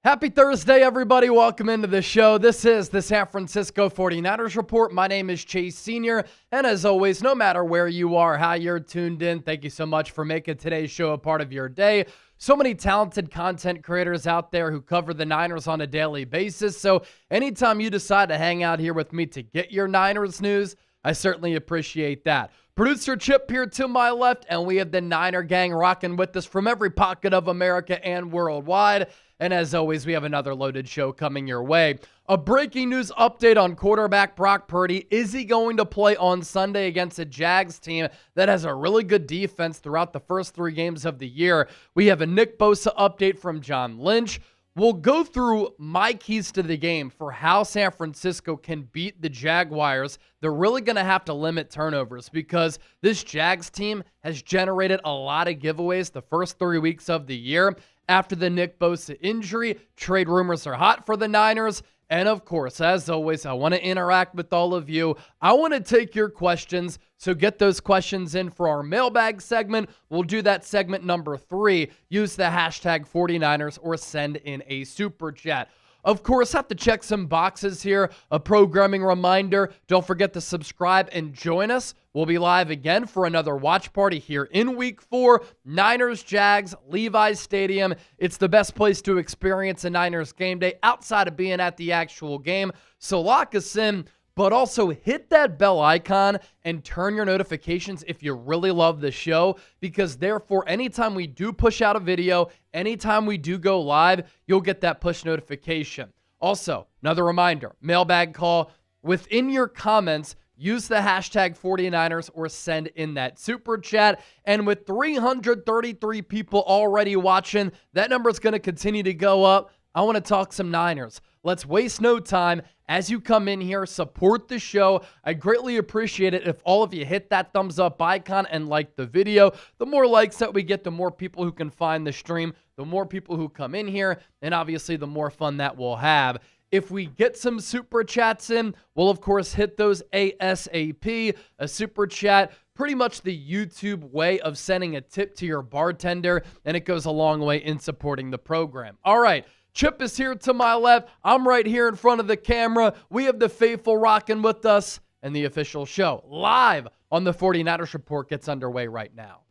Happy Thursday, everybody. Welcome into the show. This is the San Francisco 49ers Report. My name is Chase Sr., and as always, no matter where you are, how you're tuned in, thank you so much for making today's show a part of your day. So many talented content creators out there who cover the Niners on a daily basis, so anytime you decide to hang out here with me to get your Niners news, I certainly appreciate that. Producer Chip here to my left, and we have the Niner gang rocking with us from every pocket of America and worldwide. And as always, we have another loaded show coming your way. A breaking news update on quarterback Brock Purdy. Is he going to play on Sunday against a Jags team that has a really good defense throughout the first 3 games of the year? We have a Nick Bosa update from John Lynch. We'll go through my keys to the game for how San Francisco can beat the Jaguars. They're really going to have to limit turnovers because this Jags team has generated a lot of giveaways the first 3 weeks of the year. After the Nick Bosa injury, trade rumors are hot for the Niners. And of course, as always, I want to interact with all of you. I want to take your questions, so get those questions in for our mailbag segment. We'll do that segment number 3. Use the hashtag 49ers or send in a super chat. Of course, have to check some boxes here. A programming reminder, don't forget to subscribe and join us. We'll be live again for another watch party here in Week 4. Niners, Jags, Levi's Stadium. It's the best place to experience a Niners game day outside of being at the actual game. So lock us in, but also hit that bell icon and turn your notifications if you really love the show, because therefore, anytime we do push out a video, anytime we do go live, you'll get that push notification. Also, another reminder, mailbag call. Within your comments, use the hashtag 49ers or send in that super chat. And with 333 people already watching, that number is going to continue to go up. I want to talk some Niners. Let's waste no time. As you come in here, support the show. I greatly appreciate it if all of you hit that thumbs up icon and like the video. The more likes that we get, the more people who can find the stream, the more people who come in here, and obviously the more fun that we'll have. If we get some super chats in, we'll of course hit those ASAP. A super chat, pretty much the YouTube way of sending a tip to your bartender, and it goes a long way in supporting the program. All right. Chip is here to my left. I'm right here in front of the camera. We have the faithful rocking with us, and the official show live on the 49ers Report gets underway right now.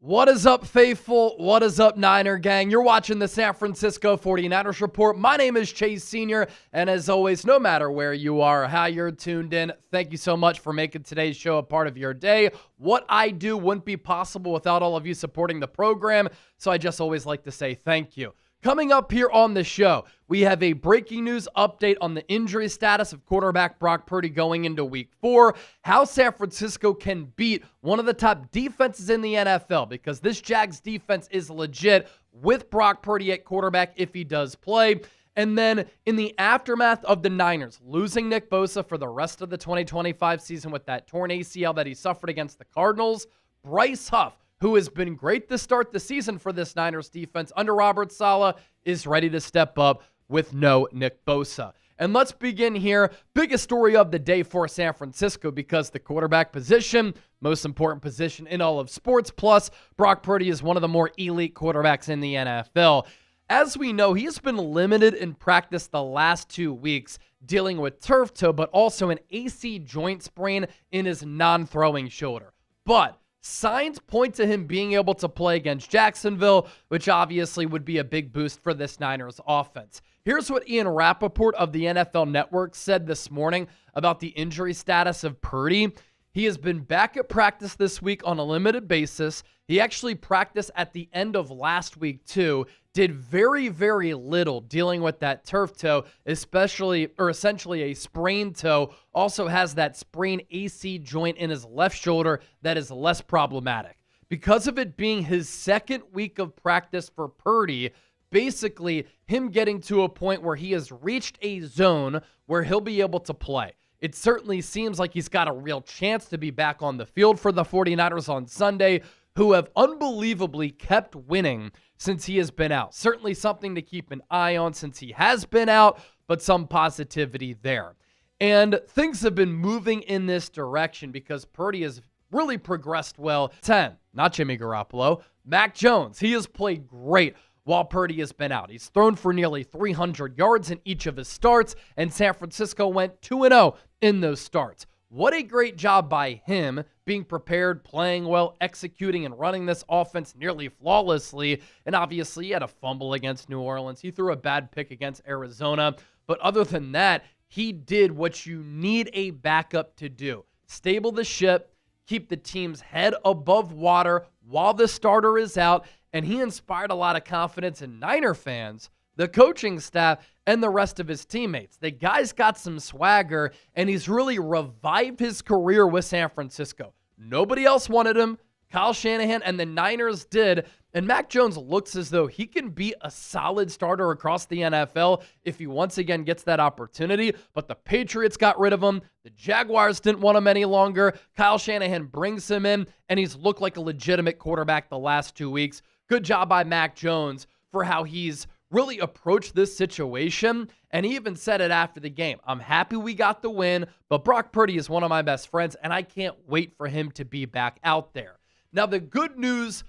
What is up, faithful? What is up, Niner gang? You're watching the San Francisco 49ers Report. My name is Chase Sr., and as always, no matter where you are or how you're tuned in, thank you so much for making today's show a part of your day. What I do wouldn't be possible without all of you supporting the program, so I just always like to say thank you. Coming up here on the show, we have a breaking news update on the injury status of quarterback Brock Purdy going into Week 4, how San Francisco can beat one of the top defenses in the NFL, because this Jags defense is legit with Brock Purdy at quarterback if he does play. And then in the aftermath of the Niners losing Nick Bosa for the rest of the 2025 season with that torn ACL that he suffered against the Cardinals, Bryce Huff, who has been great to start the season for this Niners defense under Robert Saleh, is ready to step up with no Nick Bosa. And let's begin here. Biggest story of the day for San Francisco, because the quarterback position, most important position in all of sports, plus Brock Purdy is one of the more elite quarterbacks in the NFL. As we know, he has been limited in practice the last 2 weeks, dealing with turf toe, but also an AC joint sprain in his non-throwing shoulder. But signs point to him being able to play against Jacksonville, which obviously would be a big boost for this Niners offense. Here's what Ian Rappaport of the NFL Network said this morning about the injury status of Purdy. He has been back at practice this week on a limited basis. He actually practiced at the end of last week too. Did very, very little dealing with that turf toe, essentially a sprained toe. Also has that sprained AC joint in his left shoulder that is less problematic. Because of it being his second week of practice for Purdy, basically him getting to a point where he has reached a zone where he'll be able to play. It certainly seems like he's got a real chance to be back on the field for the 49ers on Sunday, who have unbelievably kept winning since he has been out. Certainly something to keep an eye on since he has been out, but some positivity there. And things have been moving in this direction because Purdy has really progressed well. 10, not Jimmy Garoppolo, Mac Jones. He has played great while Purdy has been out. He's thrown for nearly 300 yards in each of his starts, and San Francisco went 2-0 in those starts. What a great job by him being prepared, playing well, executing, and running this offense nearly flawlessly. And obviously, he had a fumble against New Orleans. He threw a bad pick against Arizona. But other than that, he did what you need a backup to do. Stable the ship, keep the team's head above water while the starter is out, and he inspired a lot of confidence in Niner fans, the coaching staff, and the rest of his teammates. The guy's got some swagger, and he's really revived his career with San Francisco. Nobody else wanted him. Kyle Shanahan and the Niners did, and Mac Jones looks as though he can be a solid starter across the NFL if he once again gets that opportunity, but the Patriots got rid of him. The Jaguars didn't want him any longer. Kyle Shanahan brings him in, and he's looked like a legitimate quarterback the last 2 weeks. Good job by Mac Jones for how he's really approached this situation, and he even said it after the game. I'm happy we got the win, but Brock Purdy is one of my best friends, and I can't wait for him to be back out there. Now, the good news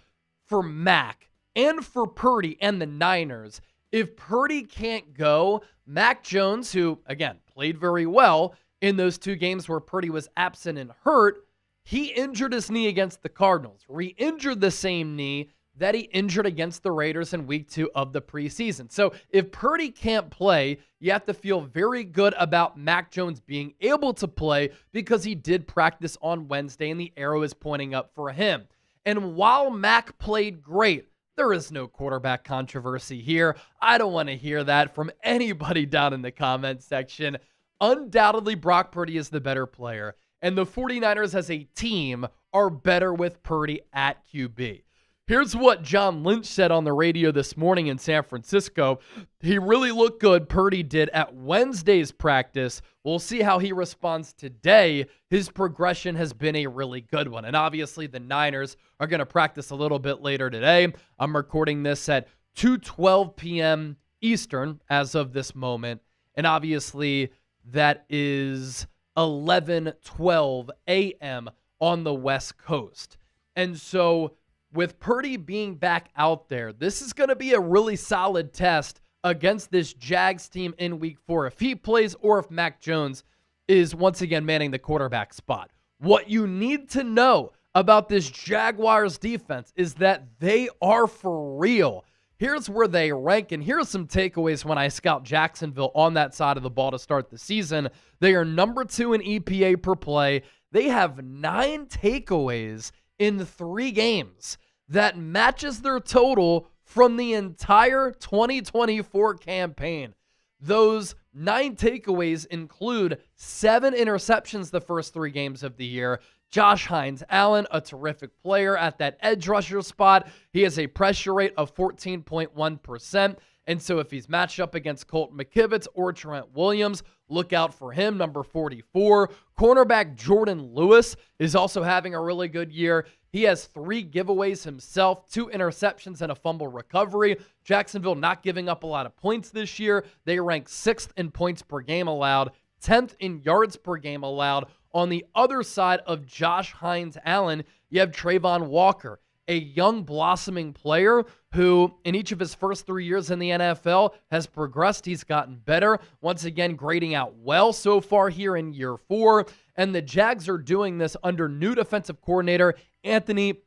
for Mac and for Purdy and the Niners, if Purdy can't go, Mac Jones, who, again, played very well in those 2 games where Purdy was absent and hurt, he injured his knee against the Cardinals, re-injured the same knee that he injured against the Raiders in week 2 of the preseason. So if Purdy can't play, you have to feel very good about Mac Jones being able to play because he did practice on Wednesday and the arrow is pointing up for him. And while Mac played great, there is no quarterback controversy here. I don't want to hear that from anybody down in the comments section. Undoubtedly, Brock Purdy is the better player, and the 49ers as a team are better with Purdy at QB. Here's what John Lynch said on the radio this morning in San Francisco. He really looked good, Purdy did, at Wednesday's practice. We'll see how he responds today. His progression has been a really good one. And obviously, the Niners are going to practice a little bit later today. I'm recording this at 2:12 p.m. Eastern as of this moment. And obviously, that is 11:12 a.m. on the West Coast. And so, with Purdy being back out there, this is going to be a really solid test against this Jags team in week 4 if he plays or if Mac Jones is once again manning the quarterback spot. What you need to know about this Jaguars defense is that they are for real. Here's where they rank, and here's some takeaways when I scout Jacksonville on that side of the ball to start the season. They are number 2 in EPA per play. They have 9 takeaways in 3 games. That matches their total from the entire 2024 campaign. Those 9 takeaways include 7 interceptions the first 3 games of the year. Josh Hines-Allen, a terrific player at that edge rusher spot. He has a pressure rate of 14.1%. And so if he's matched up against Colt McKivitz or Trent Williams, look out for him, number 44. Cornerback Jordan Lewis is also having a really good year. He has 3 giveaways himself, 2 interceptions and a fumble recovery. Jacksonville not giving up a lot of points this year. They rank 6th in points per game allowed, 10th in yards per game allowed. On the other side of Josh Hines-Allen, you have Trayvon Walker, a young blossoming player who in each of his first 3 years in the NFL has progressed. He's gotten better. Once again, grading out well so far here in year 4. And the Jags are doing this under new defensive coordinator Anthony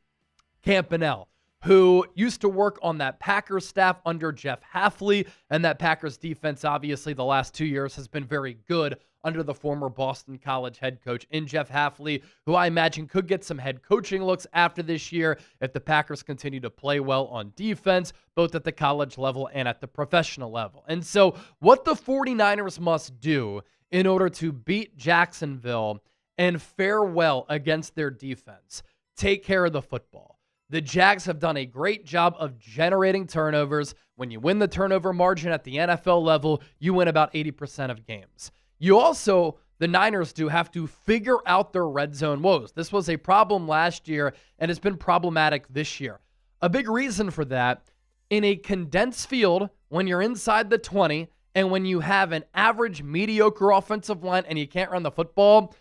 Campanile, who used to work on that Packers staff under Jeff Hafley. And that Packers defense, obviously, the last 2 years has been very good under the former Boston College head coach in Jeff Hafley, who I imagine could get some head coaching looks after this year if the Packers continue to play well on defense, both at the college level and at the professional level. And so what the 49ers must do in order to beat Jacksonville and fare well against their defense, take care of the football. The Jags have done a great job of generating turnovers. When you win the turnover margin at the NFL level, you win about 80% of games. You also, the Niners do, have to figure out their red zone woes. This was a problem last year, and it's been problematic this year. A big reason for that, in a condensed field, when you're inside the 20 And when you have an average, mediocre offensive line and you can't run the football,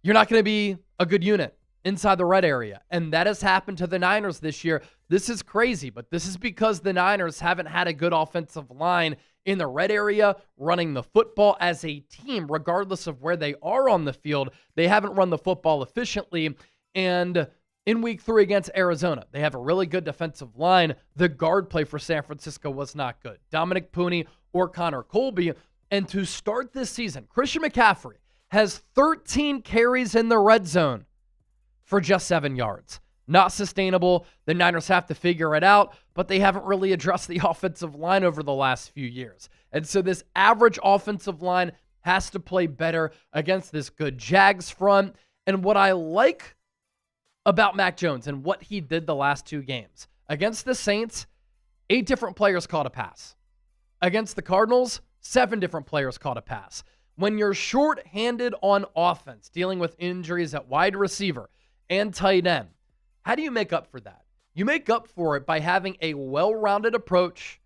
you're not going to be a good unit inside the red area. And that has happened to the Niners this year. This is crazy, but this is because the Niners haven't had a good offensive line in the red area running the football as a team, regardless of where they are on the field. They haven't run the football efficiently. And in week 3 against Arizona, they have a really good defensive line. The guard play for San Francisco was not good. Dominic Pooney or Connor Colby. And to start this season, Christian McCaffrey has 13 carries in the red zone for just 7 yards. Not sustainable. The Niners have to figure it out, but they haven't really addressed the offensive line over the last few years. And so this average offensive line has to play better against this good Jags front. And what I like about Mac Jones and what he did the last 2 games, against the Saints, 8 different players caught a pass. Against the Cardinals, 7 different players caught a pass. When you're short-handed on offense, dealing with injuries at wide receiver and tight end, how do you make up for that? You make up for it by having a well-rounded approach,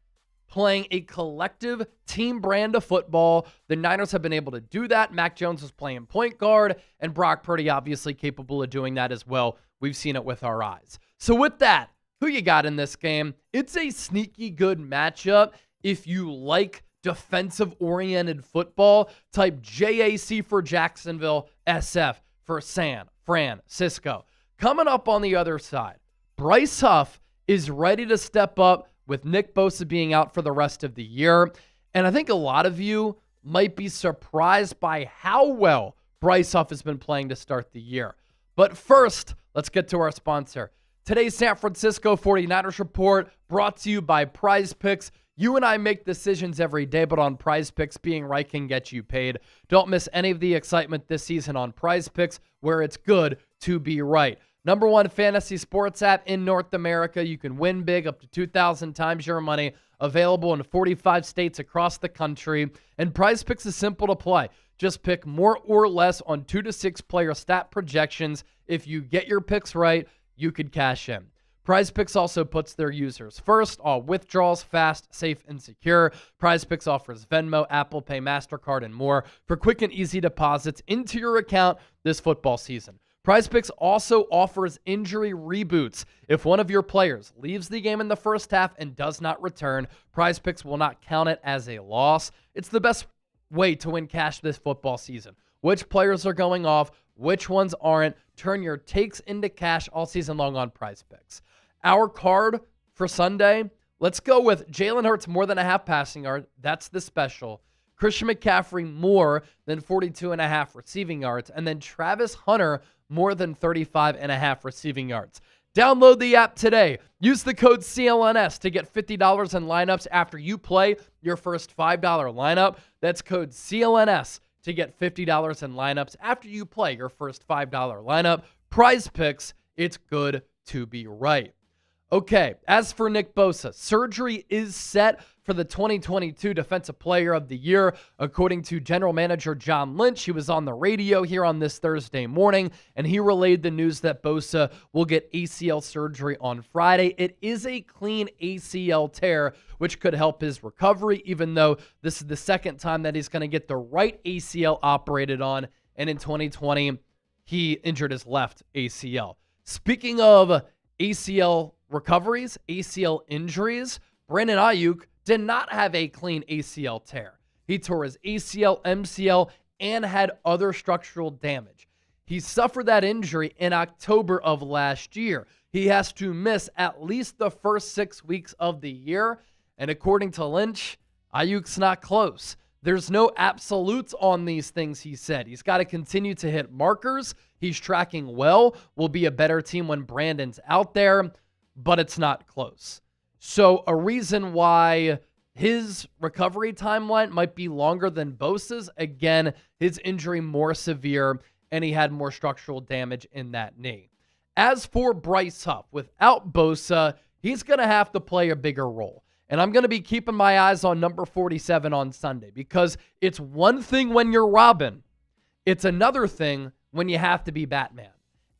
playing a collective team brand of football. The Niners have been able to do that. Mac Jones is playing point guard, and Brock Purdy obviously capable of doing that as well. We've seen it with our eyes. So with that, who you got in this game? It's a sneaky good matchup if you like defensive-oriented football. Type JAC for Jacksonville, SF for San Francisco. Coming up on the other side, Bryce Huff is ready to step up with Nick Bosa being out for the rest of the year. And I think a lot of you might be surprised by how well Bryce Huff has been playing to start the year. But first, let's get to our sponsor. Today's San Francisco 49ers report brought to you by Prize Picks. You and I make decisions every day, but on Prize Picks, being right can get you paid. Don't miss any of the excitement this season on Prize Picks, where it's good to be right. #1 fantasy sports app in North America. You can win big up to 2,000 times your money. Available in 45 states across the country. And Prize Picks is simple to play. Just pick more or less on 2 to 6 player stat projections. If you get your picks right, you could cash in. Prize Picks also puts their users first. All withdrawals fast, safe, and secure. Prize Picks offers Venmo, Apple Pay, MasterCard, and more for quick and easy deposits into your account this football season. Prize Picks also offers injury reboots. If one of your players leaves the game in the first half and does not return, Prize Picks will not count it as a loss. It's the best way to win cash this football season. Which players are going off, which ones aren't. Turn your takes into cash all season long on Prize Picks. Our card for Sunday, let's go with Jalen Hurts more than a half passing yard. That's the special. Christian McCaffrey more than 42.5 receiving yards. And then Travis Hunter more than 35.5 receiving yards. Download the app today. Use the code CLNS to get $50 in lineups after you play your first $5 lineup. That's code CLNS to get $50 in lineups after you play your first $5 lineup. Prize Picks, it's good to be right. Okay, as for Nick Bosa, surgery is set for the 2022 Defensive Player of the Year. According to General Manager John Lynch, he was on the radio here on this Thursday morning, and he relayed the news that Bosa will get ACL surgery on Friday. It is a clean ACL tear, which could help his recovery, even though this is the second time that he's going to get the right ACL operated on, and in 2020, he injured his left ACL. Speaking of ACL recoveries, ACL injuries, Brandon Ayuk did not have a clean ACL tear. He tore his ACL, MCL, and had other structural damage. He suffered that injury in October of last year. He has to miss at least the first 6 weeks of the year, and according to Lynch, Ayuk's not close. There's no absolutes on these things, he said. He's got to continue to hit markers. He's tracking well. Will be a better team when Brandon's out there, but it's not close. So a reason why his recovery timeline might be longer than Bosa's, again, his injury more severe, and he had more structural damage in that knee. As for Bryce Huff, without Bosa, he's going to have to play a bigger role. And I'm going to be keeping my eyes on number 47 on Sunday, because it's one thing when you're Robin. It's another thing when you have to be Batman.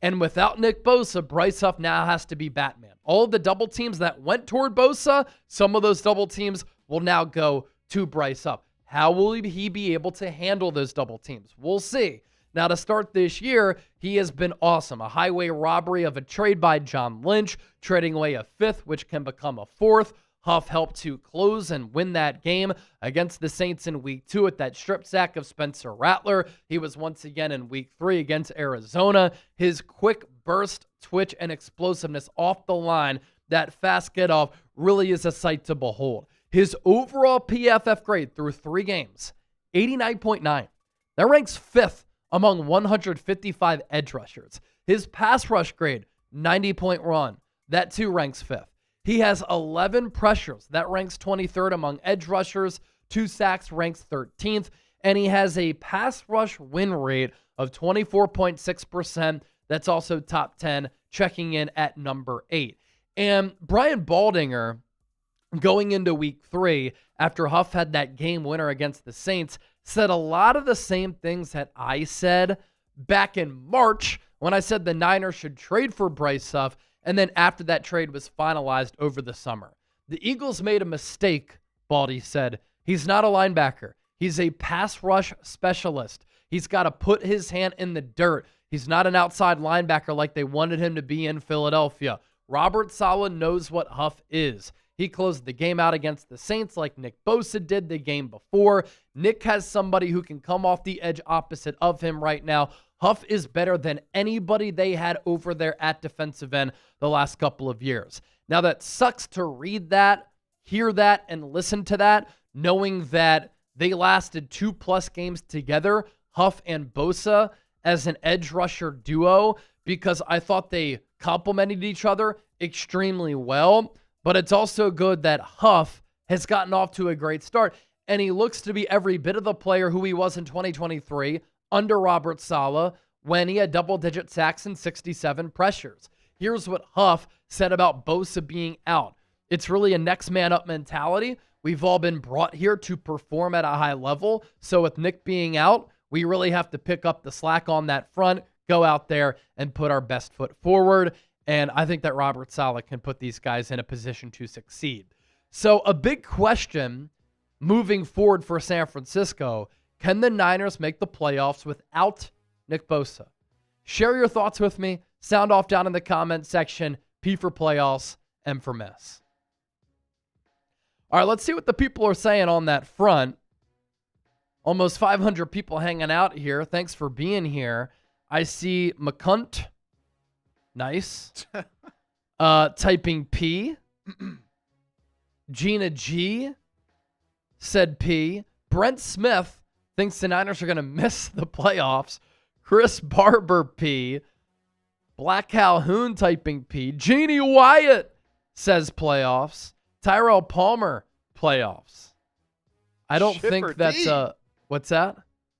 And without Nick Bosa, Bryce Huff now has to be Batman. All of the double teams that went toward Bosa, some of those double teams will now go to Bryce Huff. How will he be able to handle those double teams? We'll see. Now, to start this year, he has been awesome. A highway robbery of a trade by John Lynch, trading away a fifth, which can become a fourth. Huff helped to close and win that game against the Saints in week 2 at that strip sack of Spencer Rattler. He was once again in week 3 against Arizona. His quick burst, twitch, and explosiveness off the line, that fast get off, really is a sight to behold. His overall PFF grade through 3 games, 89.9. That ranks 5th among 155 edge rushers. His pass rush grade, 90.1. That too ranks 5th. He has 11 pressures. That ranks 23rd among edge rushers. 2 sacks ranks 13th. And he has a pass rush win rate of 24.6%. That's also top 10, checking in at number 8. And Brian Baldinger, going into week 3, after Huff had that game winner against the Saints, said a lot of the same things that I said back in March when I said the Niners should trade for Bryce Huff, and then after that trade was finalized over the summer. The Eagles made a mistake, Baldy said. He's not a linebacker. He's a pass rush specialist. He's got to put his hand in the dirt. He's not an outside linebacker like they wanted him to be in Philadelphia. Robert Saleh knows what Huff is. He closed the game out against the Saints like Nick Bosa did the game before. Nick has somebody who can come off the edge opposite of him right now. Huff is better than anybody they had over there at defensive end the last couple of years. Now, that sucks to read that, hear that, and listen to that, knowing that they lasted 2+ games together, Huff and Bosa, as an edge rusher duo, because I thought they complemented each other extremely well. But it's also good that Huff has gotten off to a great start, and he looks to be every bit of the player who he was in 2023 under Robert Saleh when he had double-digit sacks and 67 pressures. Here's what Huff said about Bosa being out. It's really a next man up mentality. We've all been brought here to perform at a high level, so with Nick being out, we really have to pick up the slack on that front, go out there and put our best foot forward. And I think that Robert Saleh can put these guys in a position to succeed. So a big question moving forward for San Francisco, can the Niners make the playoffs without Nick Bosa? Share your thoughts with me. Sound off down in the comment section. P for playoffs, M for mess. All right, let's see what the people are saying on that front. Almost 500 people hanging out here. Thanks for being here. I see McCunt. Nice. Typing P. Gina G said P. Brent Smith thinks the Niners are going to miss the playoffs. Chris Barber P. Black Calhoun typing P. Jeannie Wyatt says playoffs. Tyrell Palmer, playoffs. I don't think that's what's that?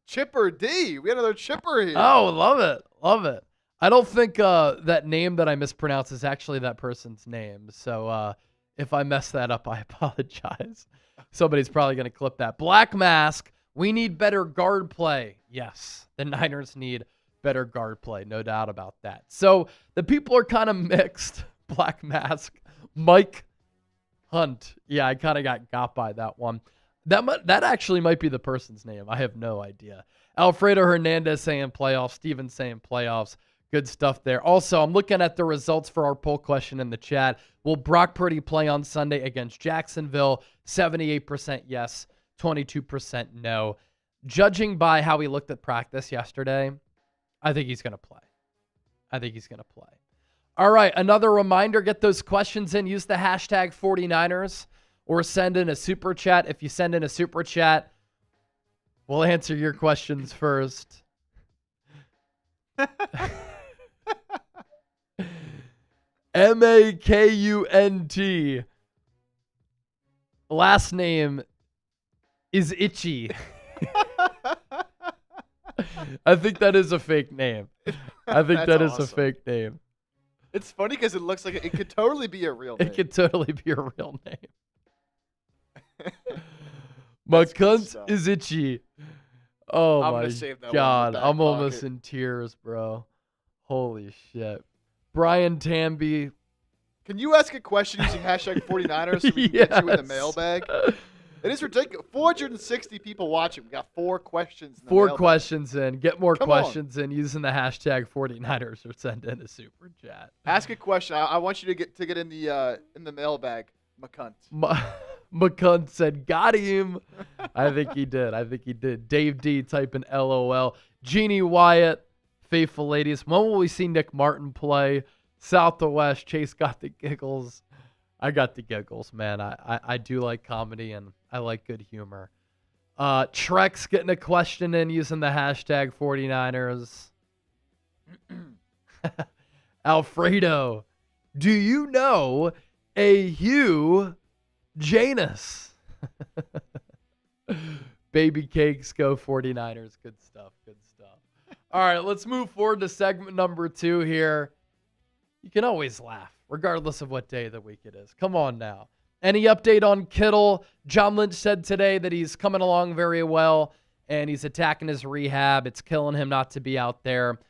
Chipper D. We got another Chipper here. Oh, love it. Love it. I don't think that name that I mispronounced is actually that person's name. So if I mess that up, I apologize. Somebody's probably going to clip that. Black Mask, we need better guard play. Yes, the Niners need better guard play. No doubt about that. So the people are kind of mixed. Black Mask. Mike Hunt. Yeah, I kind of got by that one. That actually might be the person's name. I have no idea. Alfredo Hernandez saying playoffs. Steven saying playoffs. Good stuff there. Also, I'm looking at the results for our poll question in the chat. Will Brock Purdy play on Sunday against Jacksonville? 78% yes, 22% no. Judging by how he looked at practice yesterday, I think he's going to play. All right, another reminder, get those questions in. Use the hashtag 49ers or send in a super chat. If you send in a super chat, we'll answer your questions first. MAKUNT. Last name is Itchy. I think that is a fake name. That's awesome. It's funny because it looks like it could totally be a real name. It could totally be a real name. My cunt is itchy. Oh my God. I'm almost in tears, bro. Holy shit. Brian Tamby. Can you ask a question using hashtag 49ers so we can get you in the mailbag? It is ridiculous. 460 people watching. We got 4 questions. In the Four mailbag. questions in. Get more Come on. questions in using the hashtag 49ers or send in a super chat. Ask a question. I want you to get in the mailbag, McCunt. McCunt said, got him. I think he did. Dave D typing LOL. Jeannie Wyatt, faithful ladies. When will we see Nick Martin play? South to West. Chase got the giggles. I got the giggles, man. I do like comedy and I like good humor. Trex getting a question in using the hashtag 49ers. Alfredo, do you know a Hugh Janus? Baby cakes, go 49ers. Good stuff. All right, let's move forward to segment number 2 here. You can always laugh, regardless of what day of the week it is. Come on now. Any update on Kittle? John Lynch said today that he's coming along very well, and he's attacking his rehab. It's killing him not to be out there.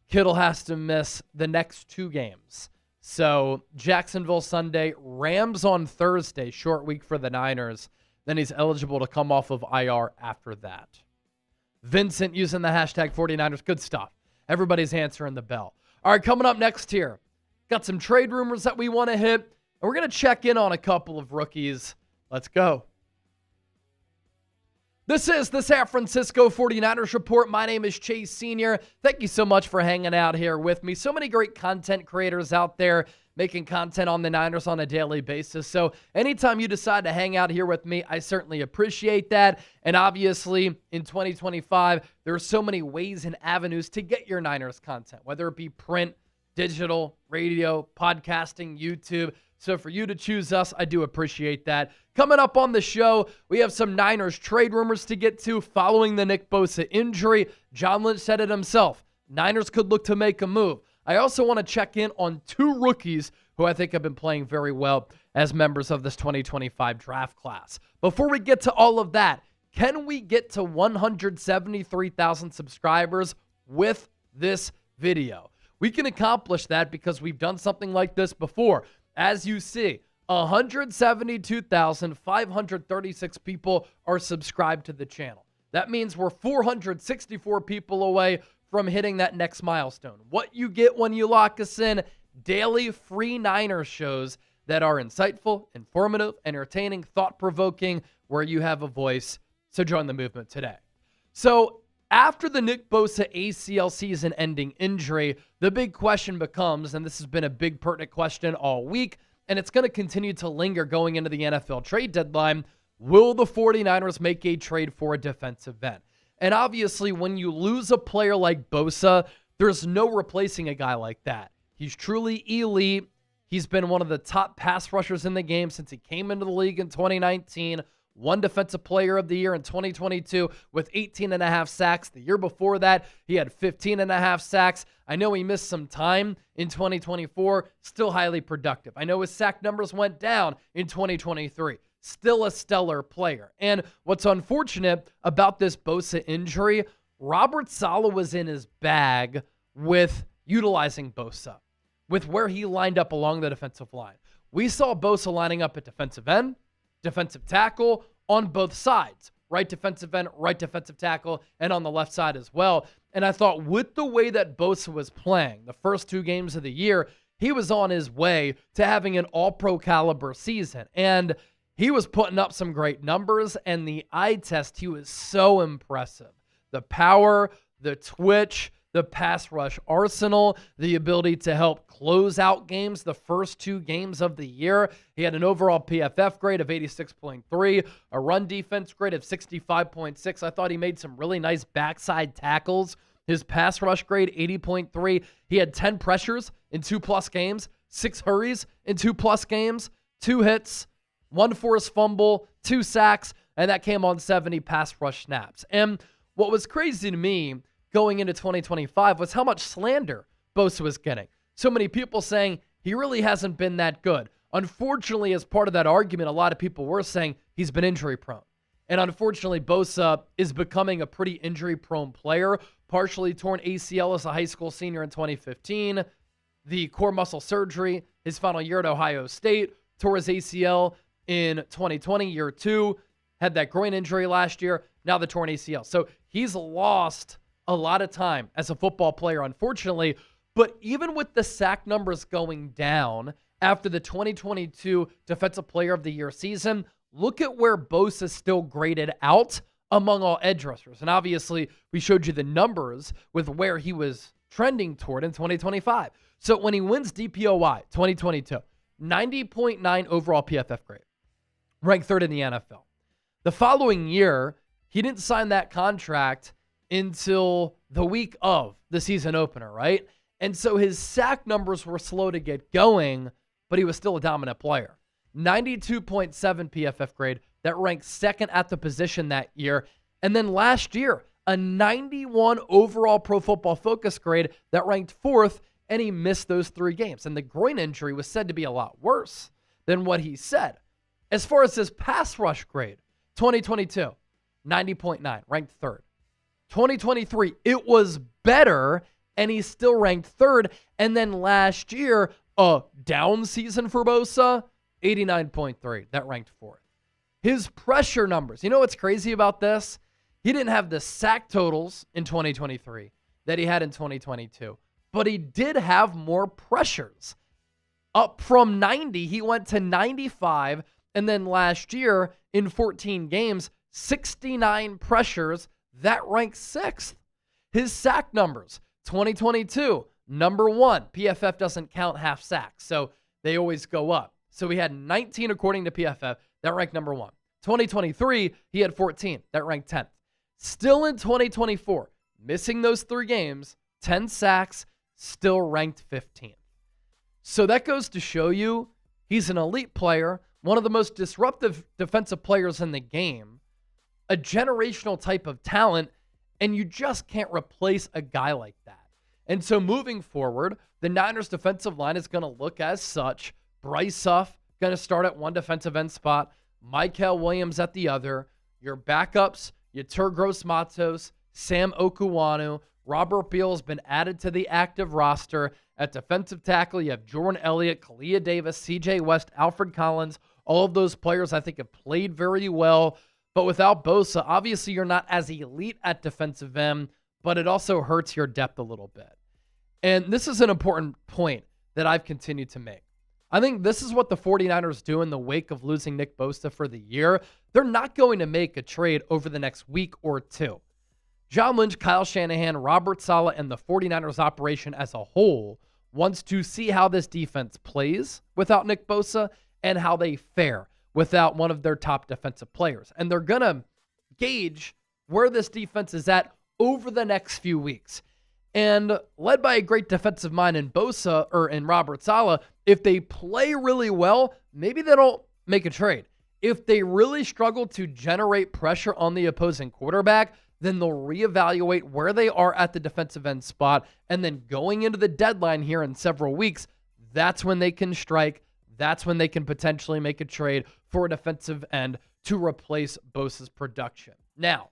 Kittle has to miss the next 2 games. So Jacksonville Sunday, Rams on Thursday, short week for the Niners. Then he's eligible to come off of IR after that. Vincent using the hashtag 49ers. Good stuff. Everybody's answering the bell. All right, coming up next here. Got some trade rumors that we want to hit. And we're going to check in on a couple of rookies. Let's go. This is the San Francisco 49ers Report. My name is Chase Sr. Thank you so much for hanging out here with me. So many great content creators out there making content on the Niners on a daily basis. So anytime you decide to hang out here with me, I certainly appreciate that. And obviously, in 2025, there are so many ways and avenues to get your Niners content, whether it be print, digital, radio, podcasting, YouTube. So for you to choose us, I do appreciate that. Coming up on the show, we have some Niners trade rumors to get to following the Nick Bosa injury. John Lynch said it himself. Niners could look to make a move. I also want to check in on 2 rookies who I think have been playing very well as members of this 2025 draft class. Before we get to all of that, can we get to 173,000 subscribers with this video? We can accomplish that because we've done something like this before. As you see, 172,536 people are subscribed to the channel. That means we're 464 people away from hitting that next milestone. What you get when you lock us in, daily free Niners shows that are insightful, informative, entertaining, thought-provoking, where you have a voice. So join the movement today. So after the Nick Bosa ACL season-ending injury, the big question becomes, and this has been a big pertinent question all week, and it's going to continue to linger going into the NFL trade deadline, will the 49ers make a trade for a defensive end? And obviously, when you lose a player like Bosa, there's no replacing a guy like that. He's truly elite. He's been one of the top pass rushers in the game since he came into the league in 2019. Won Defensive Player of the Year in 2022 with 18.5 sacks. The year before that, he had 15.5 sacks. I know he missed some time in 2024. Still highly productive. I know his sack numbers went down in 2023. Still a stellar player. And what's unfortunate about this Bosa injury, Robert Saleh was in his bag with utilizing Bosa, with where he lined up along the defensive line. We saw Bosa lining up at defensive end, defensive tackle on both sides, right defensive end, right defensive tackle, and on the left side as well. And I thought with the way that Bosa was playing the first 2 games of the year, he was on his way to having an all-pro caliber season. And he was putting up some great numbers, and the eye test, he was so impressive. The power, the twitch, the pass rush arsenal, the ability to help close out games the first 2 games of the year. He had an overall PFF grade of 86.3, a run defense grade of 65.6. I thought he made some really nice backside tackles. His pass rush grade, 80.3. He had 10 pressures in 2+ games, 6 hurries in 2+ games, 2 hits, 1 forced fumble, 2 sacks, and that came on 70 pass rush snaps. And what was crazy to me going into 2025 was how much slander Bosa was getting. So many people saying he really hasn't been that good. Unfortunately, as part of that argument, a lot of people were saying he's been injury prone. And unfortunately, Bosa is becoming a pretty injury prone player, partially torn ACL as a high school senior in 2015, the core muscle surgery, his final year at Ohio State, tore his ACL in 2020, year 2. had that groin injury last year, now the torn ACL. So he's lost a lot of time as a football player, unfortunately. But even with the sack numbers going down after the 2022 Defensive Player of the Year season, look at where Bosa still graded out among all edge rushers. And obviously, we showed you the numbers with where he was trending toward in 2025. So when he wins DPOY 2022, 90.9 overall PFF grade, ranked third in the NFL. The following year, he didn't sign that contract until the week of the season opener, right? And so his sack numbers were slow to get going, but he was still a dominant player. 92.7 PFF grade that ranked second at the position that year. And then last year, a 91 overall Pro Football Focus grade that ranked fourth, and he missed those 3 games. And the groin injury was said to be a lot worse than what he said. As far as his pass rush grade, 2022, 90.9, ranked third. 2023, it was better, and he's still ranked third. And then last year, a down season for Bosa, 89.3, that ranked fourth. His pressure numbers, you know what's crazy about this? He didn't have the sack totals in 2023 that he had in 2022, but he did have more pressures. Up from 90, he went to 95, and then last year, in 14 games, 69 pressures, that ranked sixth. His sack numbers, 2022, number one. PFF doesn't count half sacks, so they always go up. So he had 19 according to PFF, that ranked number one. 2023, he had 14, that ranked 10th. Still in 2024, missing those 3 games, 10 sacks, still ranked 15th. So that goes to show you he's an elite player, one of the most disruptive defensive players in the game, a generational type of talent, and you just can't replace a guy like that. And so moving forward, the Niners defensive line is going to look as such. Bryce Huff going to start at one defensive end spot, Mykel Williams at the other. Your backups, Yetur Gross-Matos, Sam Okuwanu, Robert Beal has been added to the active roster. At defensive tackle, you have Jordan Elliott, Kalia Davis, CJ West, Alfred Collins. All of those players I think have played very well. But without Bosa, obviously you're not as elite at defensive end, but it also hurts your depth a little bit. And this is an important point that I've continued to make. I think this is what the 49ers do in the wake of losing Nick Bosa for the year. They're not going to make a trade over the next week or two. John Lynch, Kyle Shanahan, Robert Saleh, and the 49ers operation as a whole wants to see how this defense plays without Nick Bosa and how they fare without one of their top defensive players. And they're going to gauge where this defense is at over the next few weeks. And led by a great defensive mind in Bosa or in Robert Saleh, if they play really well, maybe they don't make a trade. If they really struggle to generate pressure on the opposing quarterback, then they'll reevaluate where they are at the defensive end spot. And then going into the deadline here in several weeks, that's when they can strike. That's when they can potentially make a trade for a defensive end to replace Bosa's production. Now,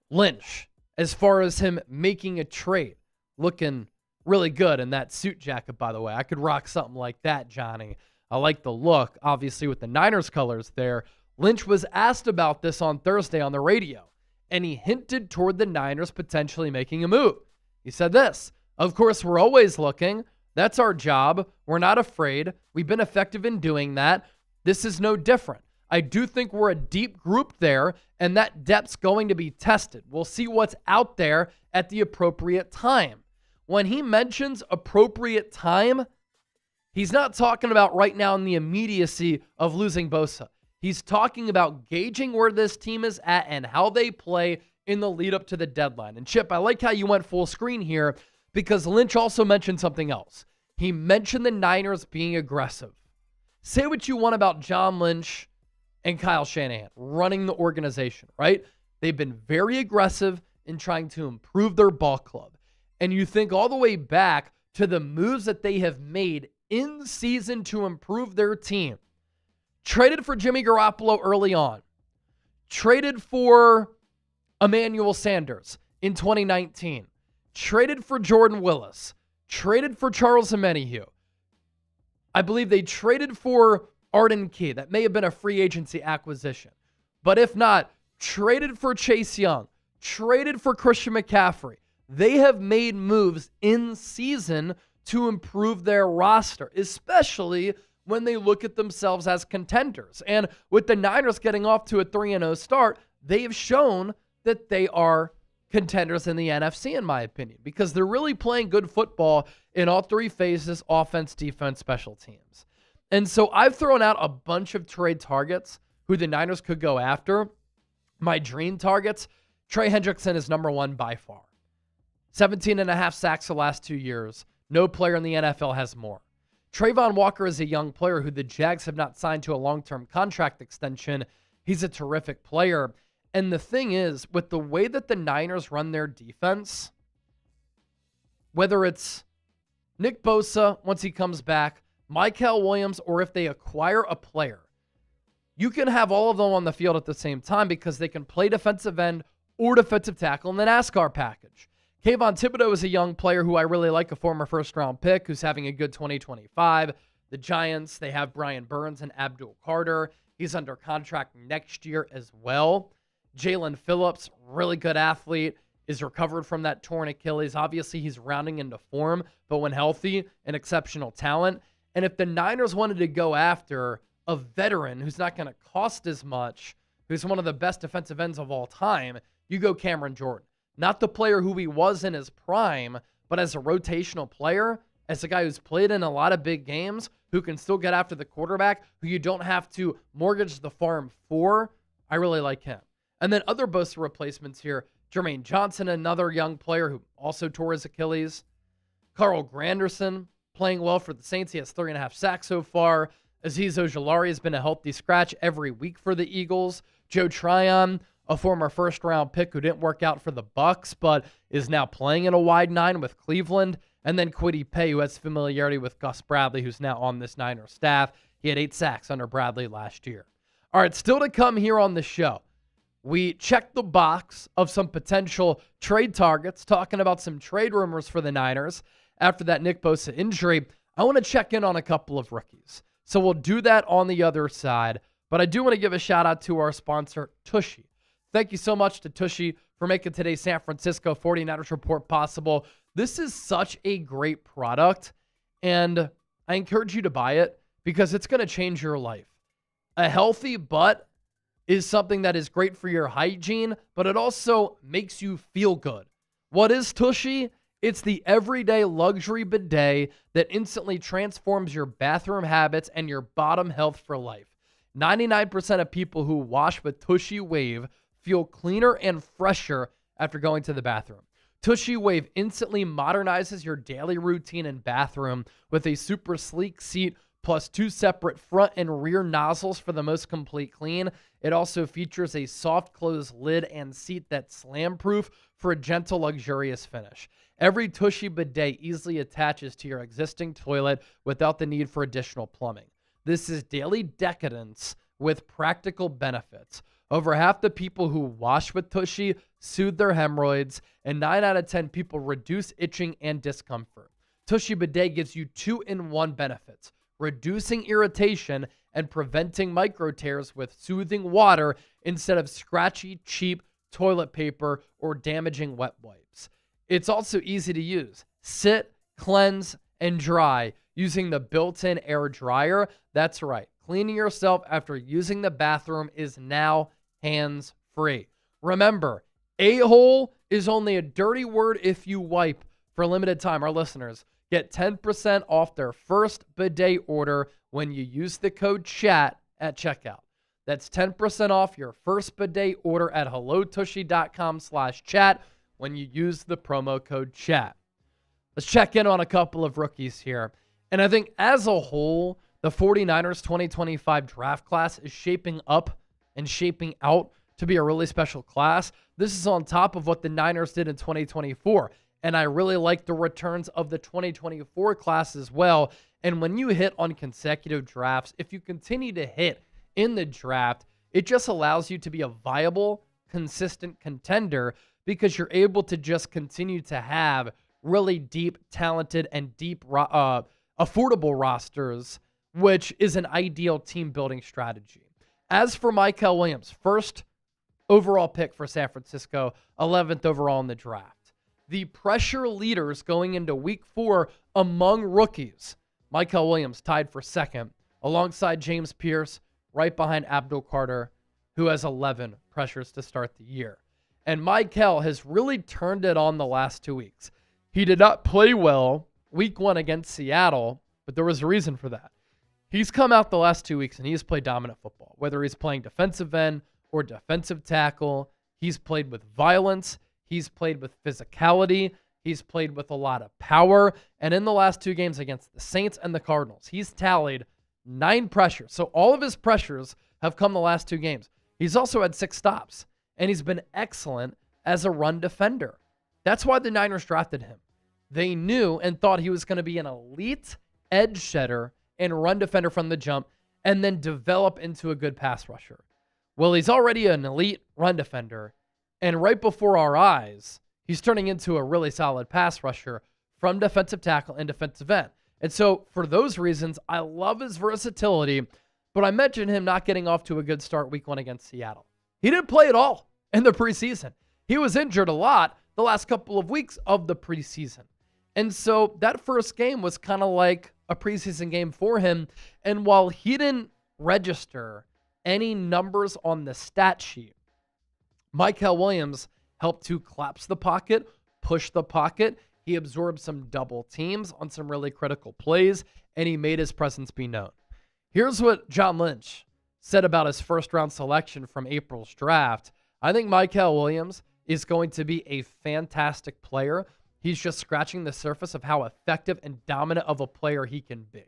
Lynch, as far as him making a trade, looking really good in that suit jacket, by the way. I could rock something like that, Johnny. I like the look, obviously, with the Niners colors there. Lynch was asked about this on Thursday on the radio, and he hinted toward the Niners potentially making a move. He said this, "Of course, we're always looking. That's our job. We're not afraid. We've been effective in doing that. This is no different. I do think we're a deep group there, and that depth's going to be tested. We'll see what's out there at the appropriate time." When he mentions appropriate time, he's not talking about right now in the immediacy of losing Bosa. He's talking about gauging where this team is at and how they play in the lead up to the deadline. And Chip, I like how you went full screen here because Lynch also mentioned something else. He mentioned the Niners being aggressive. Say what you want about John Lynch and Kyle Shanahan running the organization, right? They've been very aggressive in trying to improve their ball club. And you think all the way back to the moves that they have made in season to improve their team. Traded for Jimmy Garoppolo early on. Traded for Emmanuel Sanders in 2019. Traded for Jordan Willis. Traded for Charles Omenihu. I believe they traded for Arden Key. That may have been a free agency acquisition. But if not, traded for Chase Young, traded for Christian McCaffrey. They have made moves in season to improve their roster, especially when they look at themselves as contenders. And with the Niners getting off to a 3-0 start, they have shown that they are contenders in the NFC, in my opinion, because they're really playing good football in all three phases: offense, defense, special teams. And so I've thrown out a bunch of trade targets who the Niners could go after. My dream targets, Trey Hendrickson is number one by far. 17.5 sacks the last 2 years. No player in the NFL has more. Trayvon Walker is a young player who the Jags have not signed to a long-term contract extension. He's a terrific player. And the thing is, with the way that the Niners run their defense, whether it's Nick Bosa once he comes back, Mykel Williams, or if they acquire a player, you can have all of them on the field at the same time because they can play defensive end or defensive tackle in the NASCAR package. Kayvon Thibodeau is a young player who I really like, a former first-round pick who's having a good 2025. The Giants, they have Brian Burns and Abdul Carter. He's under contract next year as well. Jalen Phillips, really good athlete, is recovered from that torn Achilles. Obviously, he's rounding into form, but when healthy, an exceptional talent. And if the Niners wanted to go after a veteran who's not going to cost as much, who's one of the best defensive ends of all time, you go Cameron Jordan. Not the player who he was in his prime, but as a rotational player, as a guy who's played in a lot of big games, who can still get after the quarterback, who you don't have to mortgage the farm for. I really like him. And then other Bosa replacements here. Jermaine Johnson, another young player who also tore his Achilles. Carl Granderson, playing well for the Saints. He has 3.5 sacks so far. Azeez Ojulari has been a healthy scratch every week for the Eagles. Joe Tryon, a former first-round pick who didn't work out for the Bucs, but is now playing in a wide nine with Cleveland. And then Kwity Paye, who has familiarity with Gus Bradley, who's now on this Niners staff. He had 8 sacks under Bradley last year. All right, still to come here on the show. We checked the box of some potential trade targets, talking about some trade rumors for the Niners after that Nick Bosa injury. I want to check in on a couple of rookies. So we'll do that on the other side. But I do want to give a shout out to our sponsor, Tushy. Thank you so much to Tushy for making today's San Francisco 49ers Report possible. This is such a great product, and I encourage you to buy it because it's going to change your life. A healthy butt is something that is great for your hygiene, but it also makes you feel good. What is Tushy? It's the everyday luxury bidet that instantly transforms your bathroom habits and your bottom health for life. 99% of people who wash with Tushy Wave feel cleaner and fresher after going to the bathroom. Tushy Wave instantly modernizes your daily routine and bathroom with a super sleek seat plus 2 separate front and rear nozzles for the most complete clean. It also features a soft close lid and seat that's slam-proof for a gentle, luxurious finish. Every Tushy bidet easily attaches to your existing toilet without the need for additional plumbing. This is daily decadence with practical benefits. Over half the people who wash with Tushy soothe their hemorrhoids, and 9 out of 10 people reduce itching and discomfort. Tushy bidet gives you 2-in-1 benefits: reducing irritation and preventing micro tears with soothing water instead of scratchy, cheap toilet paper or damaging wet wipes. It's also easy to use. Sit, cleanse, and dry using the built-in air dryer. That's right. Cleaning yourself after using the bathroom is now hands-free. Remember, a-hole is only a dirty word if you wipe. For a limited time, our listeners get 10% off their first bidet order when you use the code CHAT at checkout. That's 10% off your first bidet order at hellotushy.com/chat when you use the promo code CHAT. Let's check in on a couple of rookies here. And I think as a whole, the 49ers 2025 draft class is shaping up and shaping out to be a really special class. This is on top of what the Niners did in 2024. And I really like the returns of the 2024 class as well. And when you hit on consecutive drafts, if you continue to hit in the draft, it just allows you to be a viable, consistent contender because you're able to just continue to have really deep, talented, and deep, affordable rosters, which is an ideal team building strategy. As for Michael Williams, first overall pick for San Francisco, 11th overall in the draft. The pressure leaders going into week 4 among rookies. Michael Williams tied for second, alongside James Pierce, right behind Abdul Carter, who has 11 pressures to start the year. And Michael has really turned it on the last 2 weeks. He did not play well week 1 against Seattle, but there was a reason for that. He's come out the last 2 weeks and he's played dominant football, whether he's playing defensive end or defensive tackle. He's played with violence. He's played with physicality. He's played with a lot of power. And in the last 2 games against the Saints and the Cardinals, he's tallied 9 pressures. So all of his pressures have come the last 2 games. He's also had 6 stops, and he's been excellent as a run defender. That's why the Niners drafted him. They knew and thought he was going to be an elite edge setter and run defender from the jump, and then develop into a good pass rusher. Well, he's already an elite run defender, and right before our eyes, he's turning into a really solid pass rusher from defensive tackle and defensive end. And so for those reasons, I love his versatility, but I mentioned him not getting off to a good start week 1 against Seattle. He didn't play at all in the preseason. He was injured a lot the last couple of weeks of the preseason. And so that first game was kind of like a preseason game for him. And while he didn't register any numbers on the stat sheet, Michael Williams helped to collapse the pocket, push the pocket. He absorbed some double teams on some really critical plays, and he made his presence be known. Here's what John Lynch said about his first-round selection from April's draft. I think Michael Williams is going to be a fantastic player. He's just scratching the surface of how effective and dominant of a player he can be.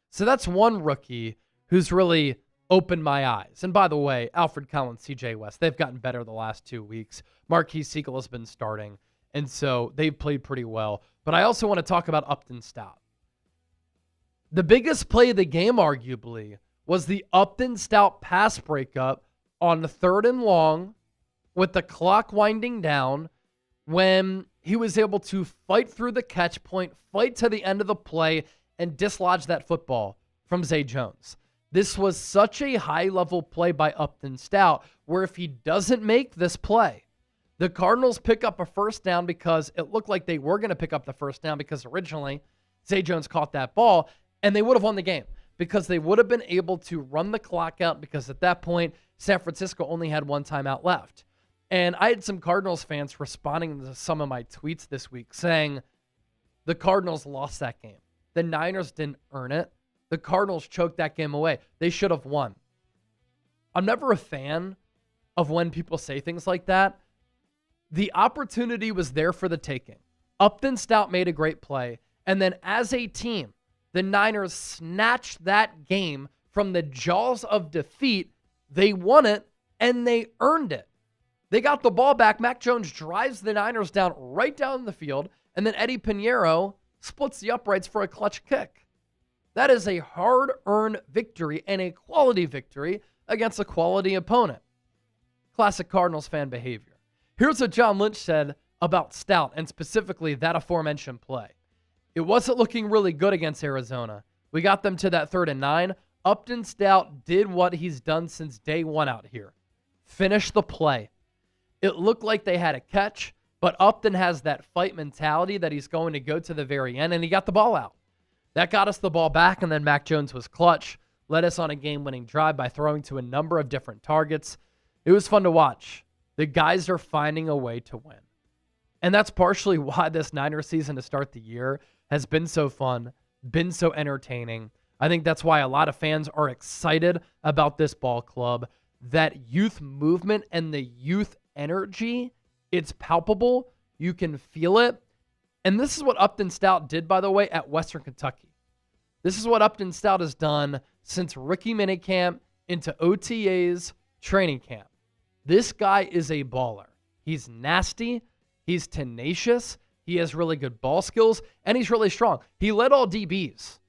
So that's one rookie who's really opened my eyes. And by the way, Alfred Collins, CJ West, they've gotten better the last 2 weeks. Marquise Siegel has been starting, and so they've played pretty well. But I also want to talk about Upton Stout. The biggest play of the game, arguably, was the Upton Stout pass breakup on the 3rd and long with the clock winding down, when he was able to fight through the catch point, fight to the end of the play, and dislodge that football from Zay Jones. This was such a high-level play by Upton Stout, where if he doesn't make this play, the Cardinals pick up a first down, because it looked like they were going to pick up the first down because originally Zay Jones caught that ball, and they would have won the game because they would have been able to run the clock out, because at that point, San Francisco only had 1 timeout left. And I had some Cardinals fans responding to some of my tweets this week saying the Cardinals lost that game. The Niners didn't earn it. The Cardinals choked that game away. They should have won. I'm never a fan of when people say things like that. The opportunity was there for the taking. Upton Stout made a great play. And then as a team, the Niners snatched that game from the jaws of defeat. They won it, and they earned it. They got the ball back. Mac Jones drives the Niners down right down the field, and then Eddie Pinheiro splits the uprights for a clutch kick. That is a hard-earned victory and a quality victory against a quality opponent. Classic Cardinals fan behavior. Here's what John Lynch said about Stout, and specifically that aforementioned play. It wasn't looking really good against Arizona. We got them to that 3rd and 9. Upton Stout did what he's done since day 1 out here. Finish the play. It looked like they had a catch, but Upton has that fight mentality that he's going to go to the very end, and he got the ball out. That got us the ball back, and then Mac Jones was clutch, led us on a game-winning drive by throwing to a number of different targets. It was fun to watch. The guys are finding a way to win. And that's partially why this Niners season to start the year has been so fun, been so entertaining. I think that's why a lot of fans are excited about this ball club. That youth movement and the youth energy, it's palpable. You can feel it. And this is what Upton Stout did, by the way, at Western Kentucky. This is what Upton Stout has done since rookie minicamp into OTAs training camp. This guy is a baller. He's nasty. He's tenacious. He has really good ball skills, and he's really strong. He led all DBs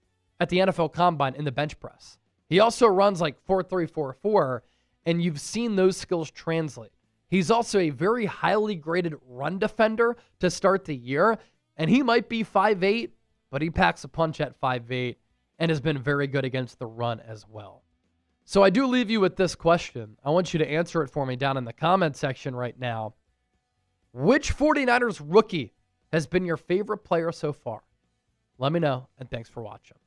at the NFL Combine in the bench press. He also runs like 4.3, 4.4, and you've seen those skills translate. He's also a very highly graded run defender to start the year, and he might be 5'8", but he packs a punch at 5'8", and has been very good against the run as well. So I do leave you with this question. I want you to answer it for me down in the comment section right now. Which 49ers rookie has been your favorite player so far? Let me know, and thanks for watching.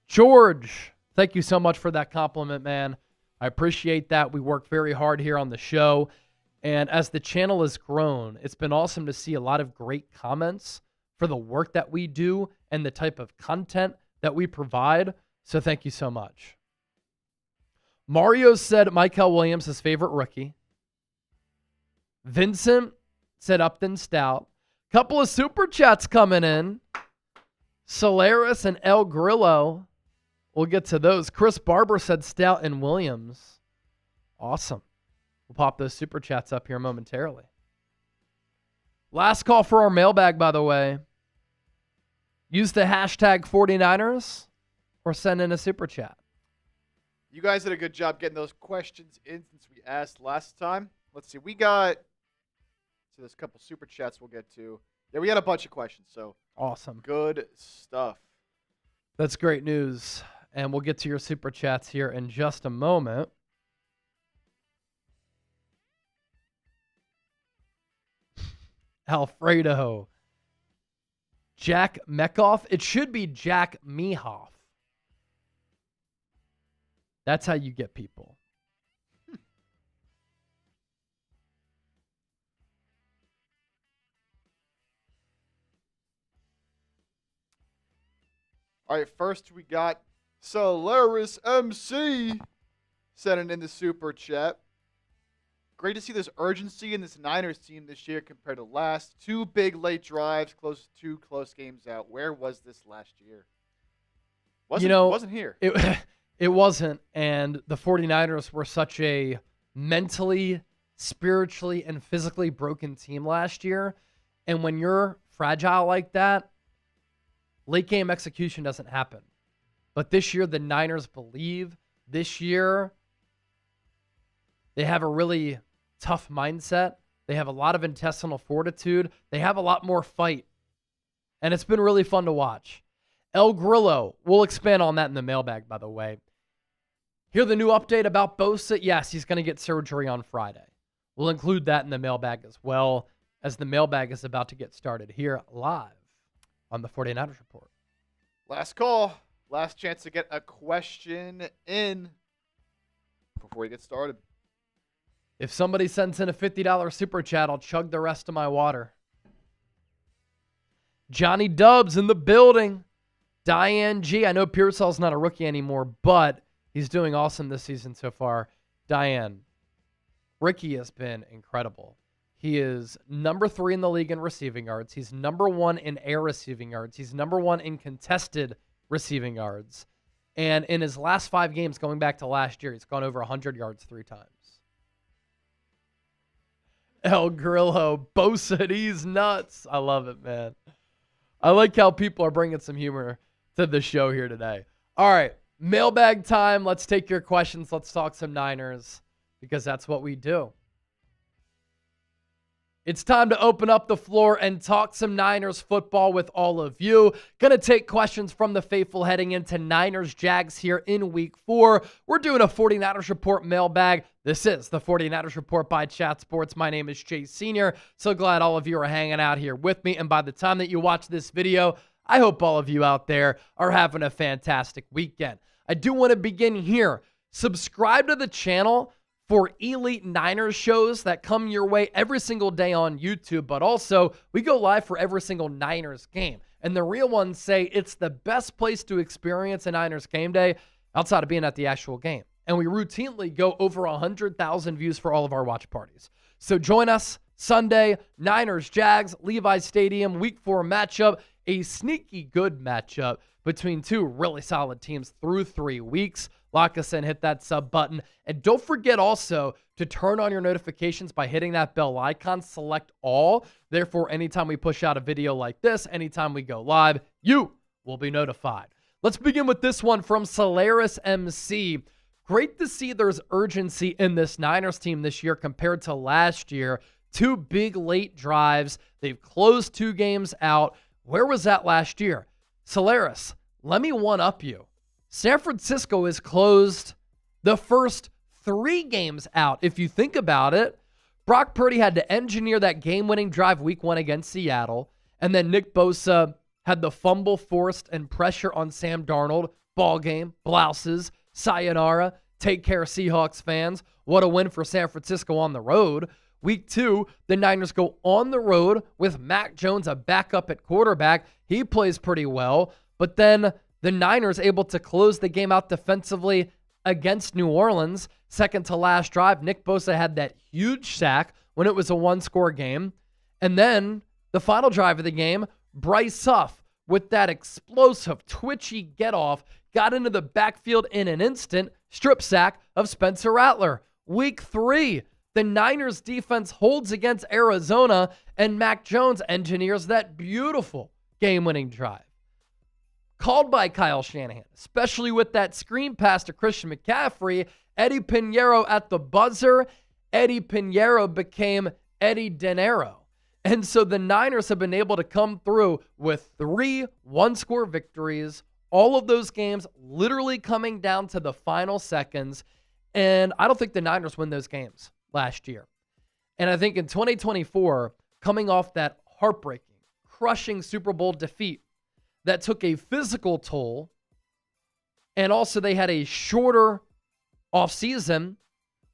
George, thank you so much for that compliment, man. I appreciate that. We work very hard here on the show. And as the channel has grown, it's been awesome to see a lot of great comments for the work that we do and the type of content that we provide. So thank you so much. Mario said Mykel Williams his favorite rookie. Vincent said Upton Stout. Couple of super chats coming in. Solaris and El Grillo. We'll get to those. Chris Barber said Stout and Williams. Awesome. We'll pop those super chats up here momentarily. Last call for our mailbag, by the way. Use the hashtag 49ers or send in a super chat. You guys did a good job getting those questions in since we asked last time. Let's see. There's a couple super chats we'll get to. Yeah, we had a bunch of questions, so awesome. Good stuff. That's great news. And we'll get to your super chats here in just a moment. Alfredo. Jack Mekoff. It should be Jack Mehoff. That's how you get people. All right, first we got Solaris MC sending in the super chat. Great to see this urgency in this Niners team this year compared to last. 2 big late drives, two close games out. Where was this last year? Wasn't here. It wasn't, and the 49ers were such a mentally, spiritually, and physically broken team last year. And when you're fragile like that, late game execution doesn't happen. But this year, the Niners believe. This year, they have a really tough mindset. They have a lot of intestinal fortitude. They have a lot more fight. And it's been really fun to watch. El Grillo, we'll expand on that in the mailbag, by the way. Hear the new update about Bosa? Yes, he's going to get surgery on Friday. We'll include that in the mailbag as well, as the mailbag is about to get started here live on the 49ers Report. Last call. Last chance to get a question in before we get started. If somebody sends in a $50 super chat, I'll chug the rest of my water. Johnny Dubs in the building. Diane G. I know Pearsall's not a rookie anymore, but he's doing awesome this season so far. Diane, Ricky has been incredible. He is number 3 in the league in receiving yards. He's number 1 in air receiving yards. He's number 1 in contested receiving yards. And in his last 5 games, going back to last year, he's gone over 100 yards 3 times. El Grillo, Bosa, he's nuts. I love it, man. I like how people are bringing some humor to the show here today. All right, mailbag time. Let's take your questions. Let's talk some Niners because that's what we do. It's time to open up the floor and talk some Niners football with all of you. Going to take questions from the faithful heading into Niners Jags here in week 4. We're doing a 49ers Report mailbag. This is the 49ers Report by Chat Sports. My name is Chase Sr. So glad all of you are hanging out here with me. And by the time that you watch this video, I hope all of you out there are having a fantastic weekend. I do want to begin here. Subscribe to the channel for elite Niners shows that come your way every single day on YouTube, but also we go live for every single Niners game. And the real ones say it's the best place to experience a Niners game day outside of being at the actual game. And we routinely go over 100,000 views for all of our watch parties. So join us Sunday, Niners, Jags, Levi's Stadium, week 4 matchup, a sneaky good matchup between 2 really solid teams through 3 weeks. Lock us in, hit that sub button. And don't forget also to turn on your notifications by hitting that bell icon, select all. Therefore, anytime we push out a video like this, anytime we go live, you will be notified. Let's begin with this one from Solaris MC. Great to see there's urgency in this Niners team this year compared to last year. 2 big late drives. They've closed 2 games out. Where was that last year? Solaris, let me one-up you. San Francisco has closed the first 3 games out. If you think about it, Brock Purdy had to engineer that game-winning drive week 1 against Seattle, and then Nick Bosa had the fumble forced and pressure on Sam Darnold. Ball game, blouses, sayonara, take care, Seahawks fans. What a win for San Francisco on the road. Week 2, the Niners go on the road with Mac Jones, a backup at quarterback. He plays pretty well, but then the Niners able to close the game out defensively against New Orleans. Second to last drive, Nick Bosa had that huge sack when it was a 1-score game. And then the final drive of the game, Bryce Huff with that explosive, twitchy get-off, got into the backfield in an instant, strip sack of Spencer Rattler. Week 3, the Niners defense holds against Arizona, and Mac Jones engineers that beautiful game-winning drive. Called by Kyle Shanahan, especially with that screen pass to Christian McCaffrey. Eddie Pinheiro at the buzzer. Eddie Pinheiro became Eddie Dinero. And so the Niners have been able to come through with 3 one-score victories, all of those games literally coming down to the final seconds. And I don't think the Niners win those games last year. And I think in 2024, coming off that heartbreaking, crushing Super Bowl defeat that took a physical toll, and also they had a shorter offseason.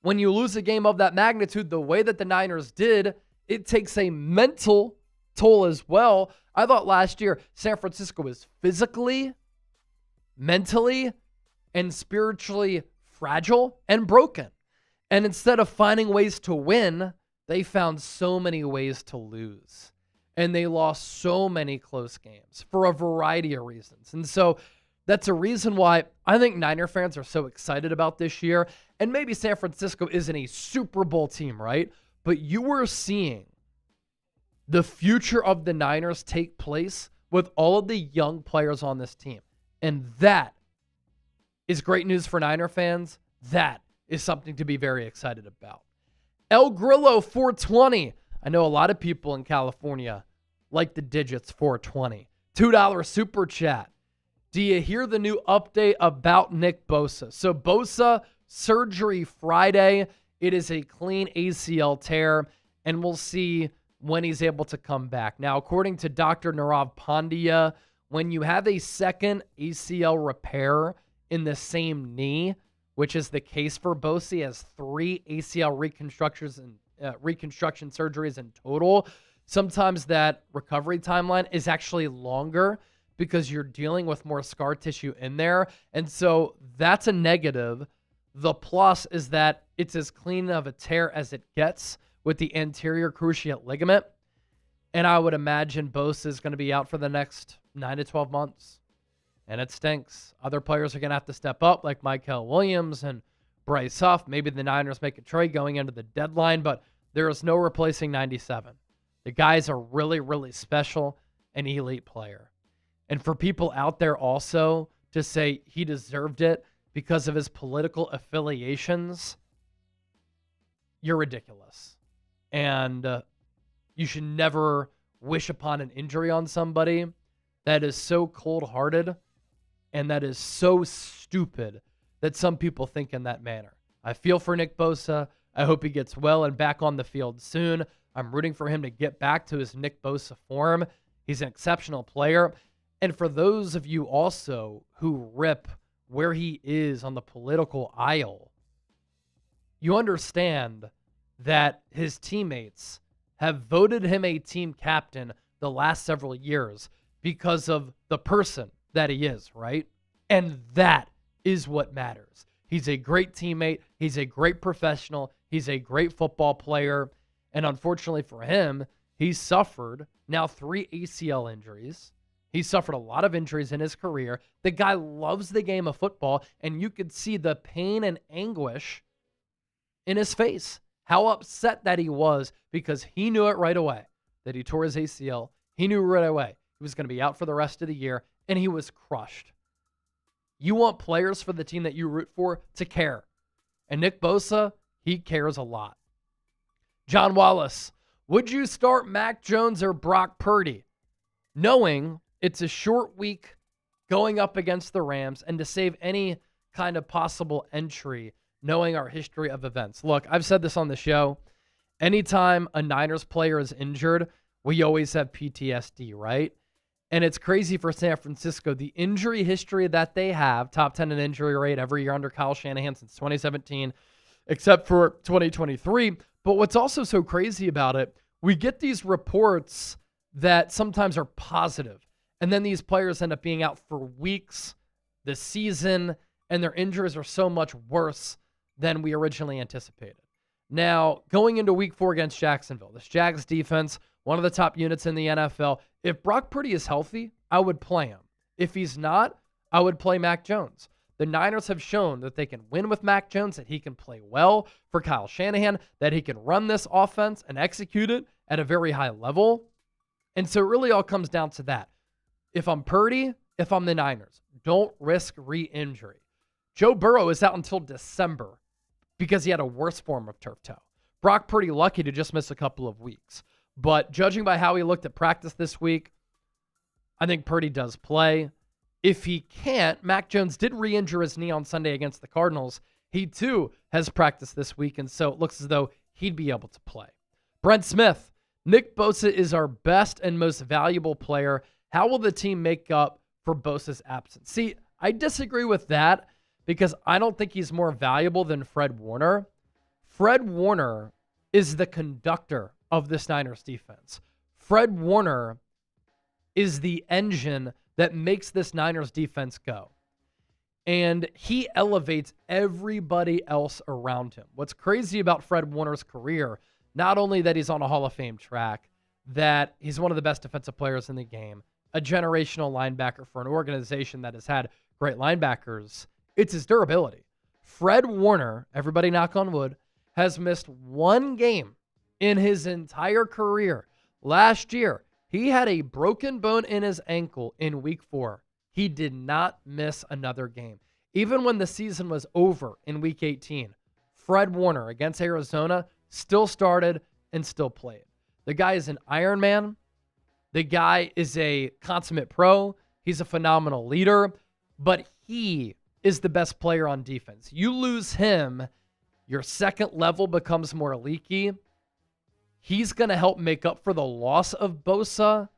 When you lose a game of that magnitude the way that the Niners did, it takes a mental toll as well. I thought last year San Francisco was physically, mentally, and spiritually fragile and broken. And instead of finding ways to win, they found so many ways to lose. And they lost so many close games for a variety of reasons. And so that's a reason why I think Niner fans are so excited about this year. And maybe San Francisco isn't a Super Bowl team, right? But you were seeing the future of the Niners take place with all of the young players on this team. And that is great news for Niner fans. That is something to be very excited about. El Grillo 420. I know a lot of people in California like the digits 420. $2 super chat. Do you hear the new update about Nick Bosa? So Bosa, surgery Friday. It is a clean ACL tear, and we'll see when he's able to come back. Now, according to Dr. Nirav Pandya, when you have a second ACL repair in the same knee, which is the case for Bosa, he has 3 ACL reconstruction surgeries in total. Sometimes that recovery timeline is actually longer because you're dealing with more scar tissue in there. And so that's a negative. The plus is that it's as clean of a tear as it gets with the anterior cruciate ligament. And I would imagine Bosa is going to be out for the next 9 to 12 months. And it stinks. Other players are going to have to step up like Mykel Williams and Bryce Huff. Maybe the Niners make a trade going into the deadline, but there is no replacing 97. The guy's a really, really special and elite player. And for people out there also to say he deserved it because of his political affiliations, you're ridiculous. And you should never wish upon an injury on somebody. That is so cold-hearted and that is so stupid that some people think in that manner. I feel for Nick Bosa. I hope he gets well and back on the field soon. I'm rooting for him to get back to his Nick Bosa form. He's an exceptional player. And for those of you also who rip where he is on the political aisle, you understand that his teammates have voted him a team captain the last several years because of the person that he is, right? And that is what matters. He's a great teammate. He's a great professional. He's a great football player. And unfortunately for him, he's suffered now 3 ACL injuries. He's suffered a lot of injuries in his career. The guy loves the game of football, and you could see the pain and anguish in his face. How upset that he was because he knew it right away that he tore his ACL. He knew right away he was going to be out for the rest of the year, and he was crushed. You want players for the team that you root for to care. And Nick Bosa, he cares a lot. John Wallace, would you start Mac Jones or Brock Purdy? Knowing it's a short week going up against the Rams, and to save any kind of possible entry, knowing our history of events. Look, I've said this on the show. Anytime a Niners player is injured, we always have PTSD, right? And it's crazy for San Francisco. The injury history that they have, top 10 in injury rate every year under Kyle Shanahan since 2017, except for 2023. But what's also so crazy about it, we get these reports that sometimes are positive, and then these players end up being out for weeks, the season, and their injuries are so much worse than we originally anticipated. Now, going into week 4 against Jacksonville, this Jags defense, one of the top units in the NFL. If Brock Purdy is healthy, I would play him. If he's not, I would play Mac Jones. The Niners have shown that they can win with Mac Jones, that he can play well for Kyle Shanahan, that he can run this offense and execute it at a very high level. And so it really all comes down to that. If I'm Purdy, if I'm the Niners, don't risk re-injury. Joe Burrow is out until December because he had a worse form of turf toe. Brock Purdy lucky to just miss a couple of weeks. But judging by how he looked at practice this week, I think Purdy does play. If he can't, Mac Jones did re-injure his knee on Sunday against the Cardinals. He, too, has practiced this week, and so it looks as though he'd be able to play. Brent Smith, Nick Bosa is our best and most valuable player. How will the team make up for Bosa's absence? See, I disagree with that because I don't think he's more valuable than Fred Warner. Fred Warner is the conductor of this Niners defense. Fred Warner is the engine that makes this Niners defense go. And he elevates everybody else around him. What's crazy about Fred Warner's career, not only that he's on a Hall of Fame track, that he's one of the best defensive players in the game, a generational linebacker for an organization that has had great linebackers, it's his durability. Fred Warner, everybody knock on wood, has missed one game in his entire career. Last year, he had a broken bone in his ankle in week 4. He did not miss another game. Even when the season was over in week 18, Fred Warner against Arizona still started and still played. The guy is an Iron Man. The guy is a consummate pro. He's a phenomenal leader, but he is the best player on defense. You lose him, your second level becomes more leaky. He's going to help make up for the loss of Bosa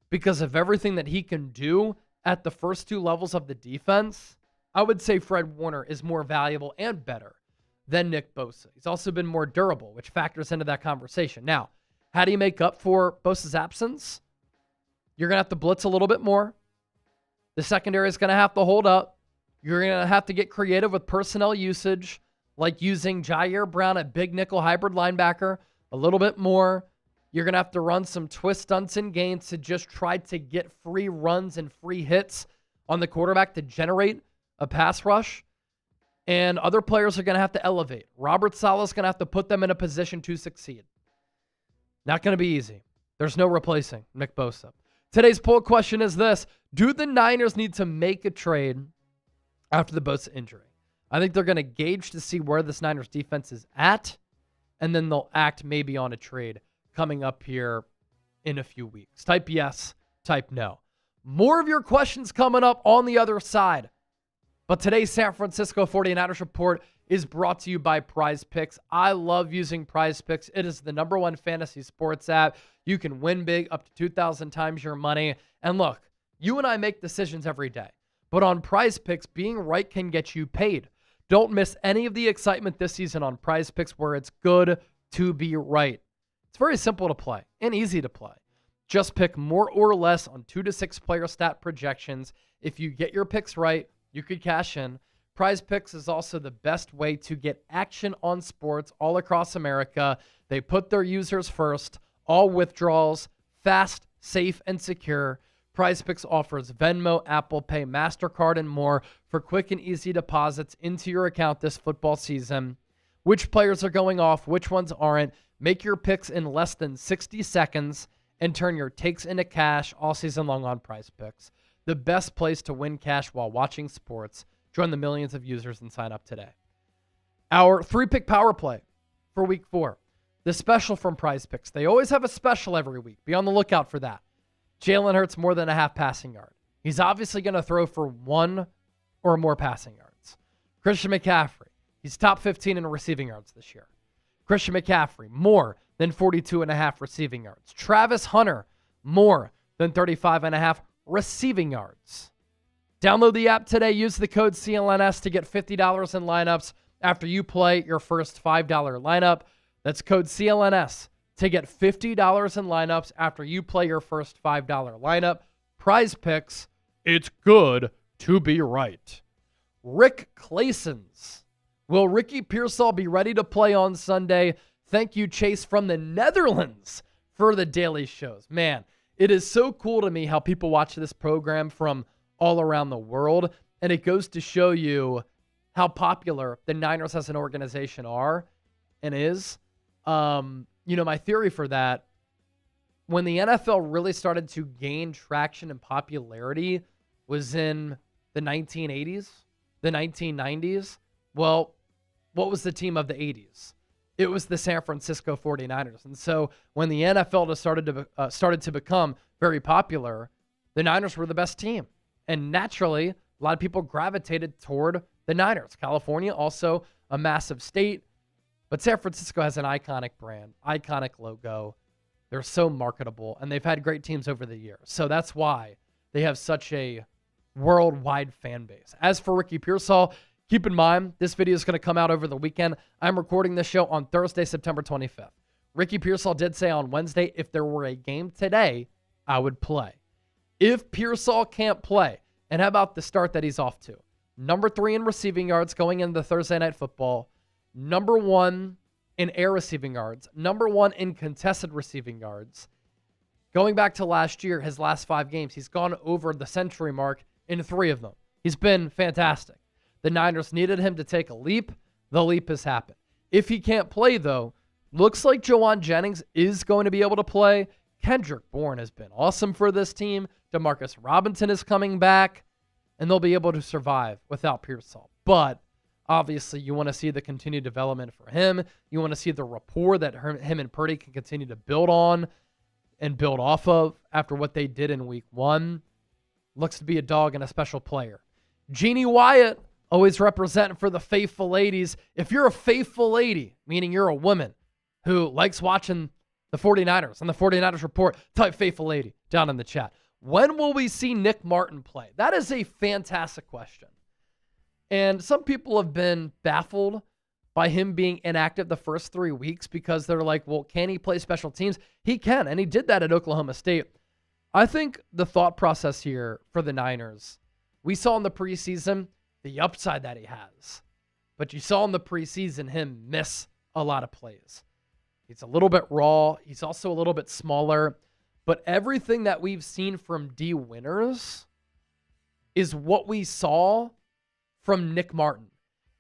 because of everything that he can do at the first 2 levels of the defense. I would say Fred Warner is more valuable and better than Nick Bosa. He's also been more durable, which factors into that conversation. Now, how do you make up for Bosa's absence? You're going to have to blitz a little bit more. The secondary is going to have to hold up. You're going to have to get creative with personnel usage, like using Jair Brown at big nickel hybrid linebacker a little bit more. You're going to have to run some twist stunts and gains to just try to get free runs and free hits on the quarterback to generate a pass rush. And other players are going to have to elevate. Robert Saleh is going to have to put them in a position to succeed. Not going to be easy. There's no replacing Nick Bosa. Today's poll question is this: do the Niners need to make a trade after the Bosa injury? I think they're going to gauge to see where this Niners defense is at, and then they'll act maybe on a trade coming up here in a few weeks. Type yes, type no. More of your questions coming up on the other side. But today's San Francisco 49ers report is brought to you by Prize Picks. I love using Prize Picks. It is the #1 fantasy sports app. You can win big up to 2,000 times your money. And look, you and I make decisions every day. But on Prize Picks, being right can get you paid. Don't miss any of the excitement this season on Prize Picks, where it's good to be right. It's very simple to play and easy to play. Just pick more or less on 2 to 6 player stat projections. If you get your picks right, you could cash in. Prize Picks is also the best way to get action on sports all across America. They put their users first. All withdrawals, fast, safe, and secure. Prize Picks offers Venmo, Apple Pay, MasterCard, and more for quick and easy deposits into your account this football season. Which players are going off, which ones aren't. Make your picks in less than 60 seconds and turn your takes into cash all season long on Prize Picks. The best place to win cash while watching sports. Join the millions of users and sign up today. Our 3-pick power play for week 4. The special from Prize Picks. They always have a special every week. Be on the lookout for that. Jalen Hurts more than a half passing yard. He's obviously going to throw for 1 or more passing yards. Christian McCaffrey, he's top 15 in receiving yards this year. Christian McCaffrey, more than 42.5 receiving yards. Travis Hunter, more than 35.5 receiving yards. Download the app today. Use the code CLNS to get $50 in lineups after you play your first $5 lineup. That's code CLNS to get $50 in lineups after you play your first $5 lineup. Prize Picks, it's good to be right. Rick Claessens. Will Ricky Pearsall be ready to play on Sunday? Thank you, Chase, from the Netherlands for the daily shows. Man, it is so cool to me how people watch this program from all around the world, and it goes to show you how popular the Niners as an organization are and is. My theory for that, when the NFL really started to gain traction and popularity was in the 1980s, the 1990s. Well, what was the team of the 80s? It was the San Francisco 49ers. And so when the NFL just started to become very popular, the Niners were the best team. And naturally, a lot of people gravitated toward the Niners. California, also a massive state. But San Francisco has an iconic brand, iconic logo. They're so marketable, and they've had great teams over the years. So that's why they have such a worldwide fan base. As for Ricky Pearsall, keep in mind, this video is going to come out over the weekend. I'm recording this show on Thursday, September 25th. Ricky Pearsall did say on Wednesday, if there were a game today, I would play. If Pearsall can't play, and how about the start that he's off to? Number 3 in receiving yards going into Thursday Night Football. Number 1 in air receiving yards. Number 1 in contested receiving yards. Going back to last year, his last 5 games, he's gone over the century mark in 3 of them. He's been fantastic. The Niners needed him to take a leap. The leap has happened. If he can't play, though, looks like Jawan Jennings is going to be able to play. Kendrick Bourne has been awesome for this team. Demarcus Robinson is coming back, and they'll be able to survive without Pearsall. But obviously, you want to see the continued development for him. You want to see the rapport that him and Purdy can continue to build on and build off of after what they did in week 1. Looks to be a dog and a special player. Jeannie Wyatt, always representing for the faithful ladies. If you're a faithful lady, meaning you're a woman who likes watching the 49ers and the 49ers Report, type faithful lady down in the chat. When will we see Nick Martin play? That is a fantastic question. And some people have been baffled by him being inactive the first 3 weeks because they're like, well, can he play special teams? He can, and he did that at Oklahoma State. I think the thought process here for the Niners, we saw in the preseason the upside that he has. But you saw in the preseason him miss a lot of plays. He's a little bit raw. He's also a little bit smaller. But everything that we've seen from D. Winters is what we saw from Nick Martin.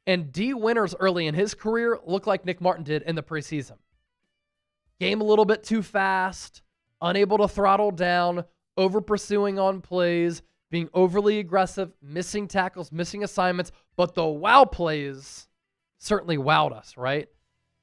And D. Winters early in his career looked like Nick Martin did in the preseason. Game a little bit too fast, unable to throttle down, over pursuing on plays, being overly aggressive, missing tackles, missing assignments. But the wow plays certainly wowed us, right?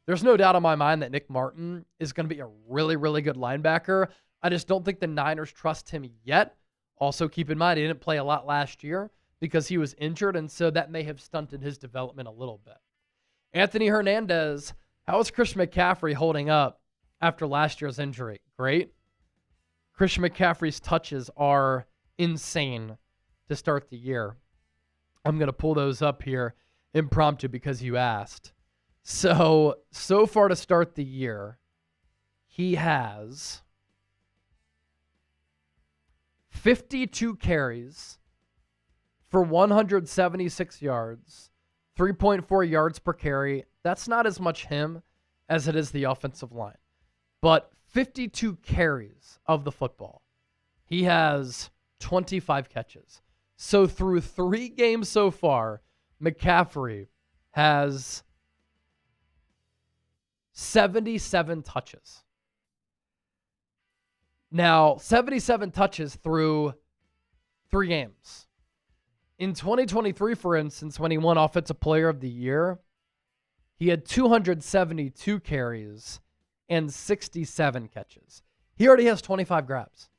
There's no doubt in my mind that Nick Martin is going to be a really, really good linebacker. I just don't think the Niners trust him yet. Also, keep in mind, he didn't play a lot last year because he was injured, and so that may have stunted his development a little bit. Anthony Hernandez, how is Christian McCaffrey holding up after last year's injury? Great. Christian McCaffrey's touches are insane to start the year. I'm going to pull those up here impromptu because you asked. So far to start the year, he has 52 carries for 176 yards, 3.4 yards per carry. That's not as much him as it is the offensive line. But 52 carries of the football. He has 25 catches. So through 3 games so far, McCaffrey has 77 touches. Now, 77 touches through 3 games. In 2023, for instance, when he won Offensive Player of the Year, he had 272 carries and 67 catches. He already has 25 grabs.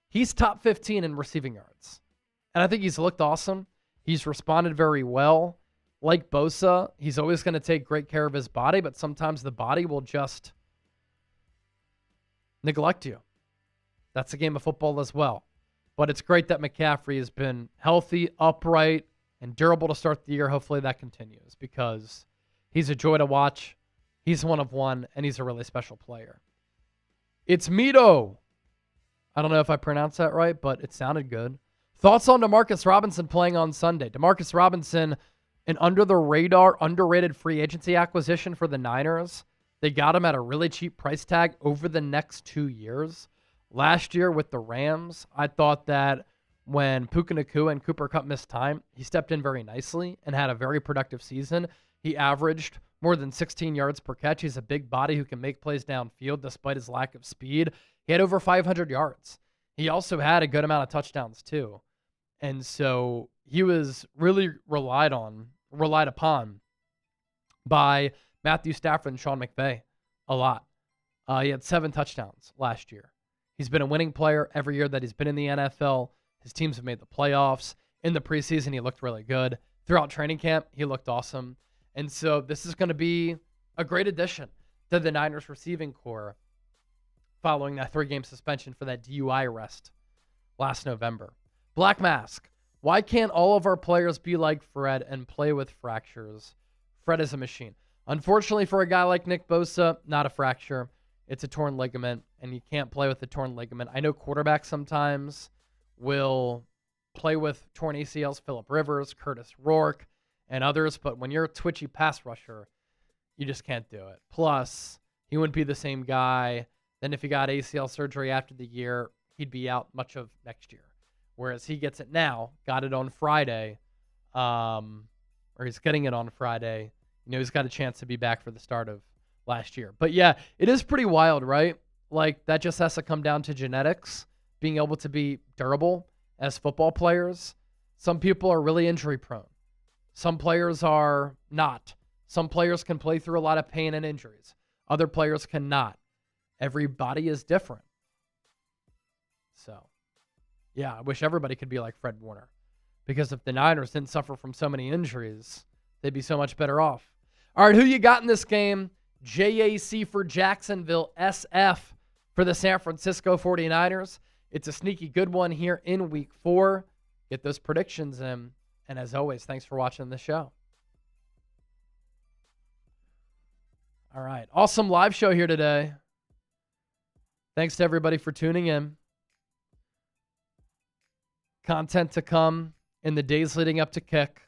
He's top 15 in receiving yards. And I think he's looked awesome. He's responded very well. Like Bosa, he's always going to take great care of his body, but sometimes the body will just neglect you. That's a game of football as well. But it's great that McCaffrey has been healthy, upright, and durable to start the year. Hopefully that continues because he's a joy to watch. He's one of one, and he's a really special player. It's Mito. I don't know if I pronounced that right, but it sounded good. Thoughts on Demarcus Robinson playing on Sunday? Demarcus Robinson, an under-the-radar, underrated free agency acquisition for the Niners. They got him at a really cheap price tag over the next 2 years. Last year with the Rams, I thought that when Puka Nacua and Cooper Kupp missed time, he stepped in very nicely and had a very productive season. He averaged more than 16 yards per catch. He's a big body who can make plays downfield despite his lack of speed. He had over 500 yards. He also had a good amount of touchdowns too. And so he was really relied upon by Matthew Stafford and Sean McVay a lot. He had 7 touchdowns last year. He's been a winning player every year that he's been in the NFL. His teams have made the playoffs. In the preseason, he looked really good. Throughout training camp, he looked awesome. And so this is going to be a great addition to the Niners receiving core following that 3-game suspension for that DUI arrest last November. Black Mask. Why can't all of our players be like Fred and play with fractures? Fred is a machine. Unfortunately for a guy like Nick Bosa, not a fracture. It's a torn ligament, and you can't play with a torn ligament. I know quarterbacks sometimes will play with torn ACLs, Phillip Rivers, Curtis Rourke, and others, but when you're a twitchy pass rusher, you just can't do it. Plus, he wouldn't be the same guy. Then if he got ACL surgery after the year, he'd be out much of next year. Whereas he gets it now, got it on Friday, or he's getting it on Friday. You know, he's got a chance to be back for the start of last year. But yeah, it is pretty wild, right? Like, that just has to come down to genetics, being able to be durable as football players. Some people are really injury prone. Some players are not. Some players can play through a lot of pain and injuries. Other players cannot. Every body is different. So, yeah, I wish everybody could be like Fred Warner. Because if the Niners didn't suffer from so many injuries, they'd be so much better off. All right, who you got in this game? JAC for Jacksonville, SF for the San Francisco 49ers. It's a sneaky good one here in Week 4. Get those predictions in. And as always, thanks for watching the show. All right, awesome live show here today. Thanks to everybody for tuning in. Content to come in the days leading up to kick.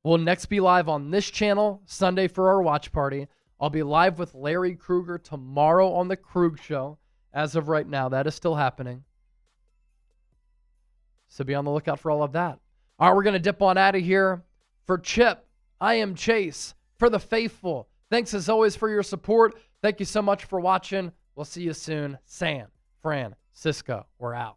We'll next be live on this channel Sunday for our watch party. I'll be live with Larry Krueger tomorrow on the Krug Show. As of right now, that is still happening. So be on the lookout for all of that. All right, we're going to dip on out of here. For Chip, I am Chase. For the faithful, thanks as always for your support. Thank you so much for watching. We'll see you soon. San Francisco, we're out.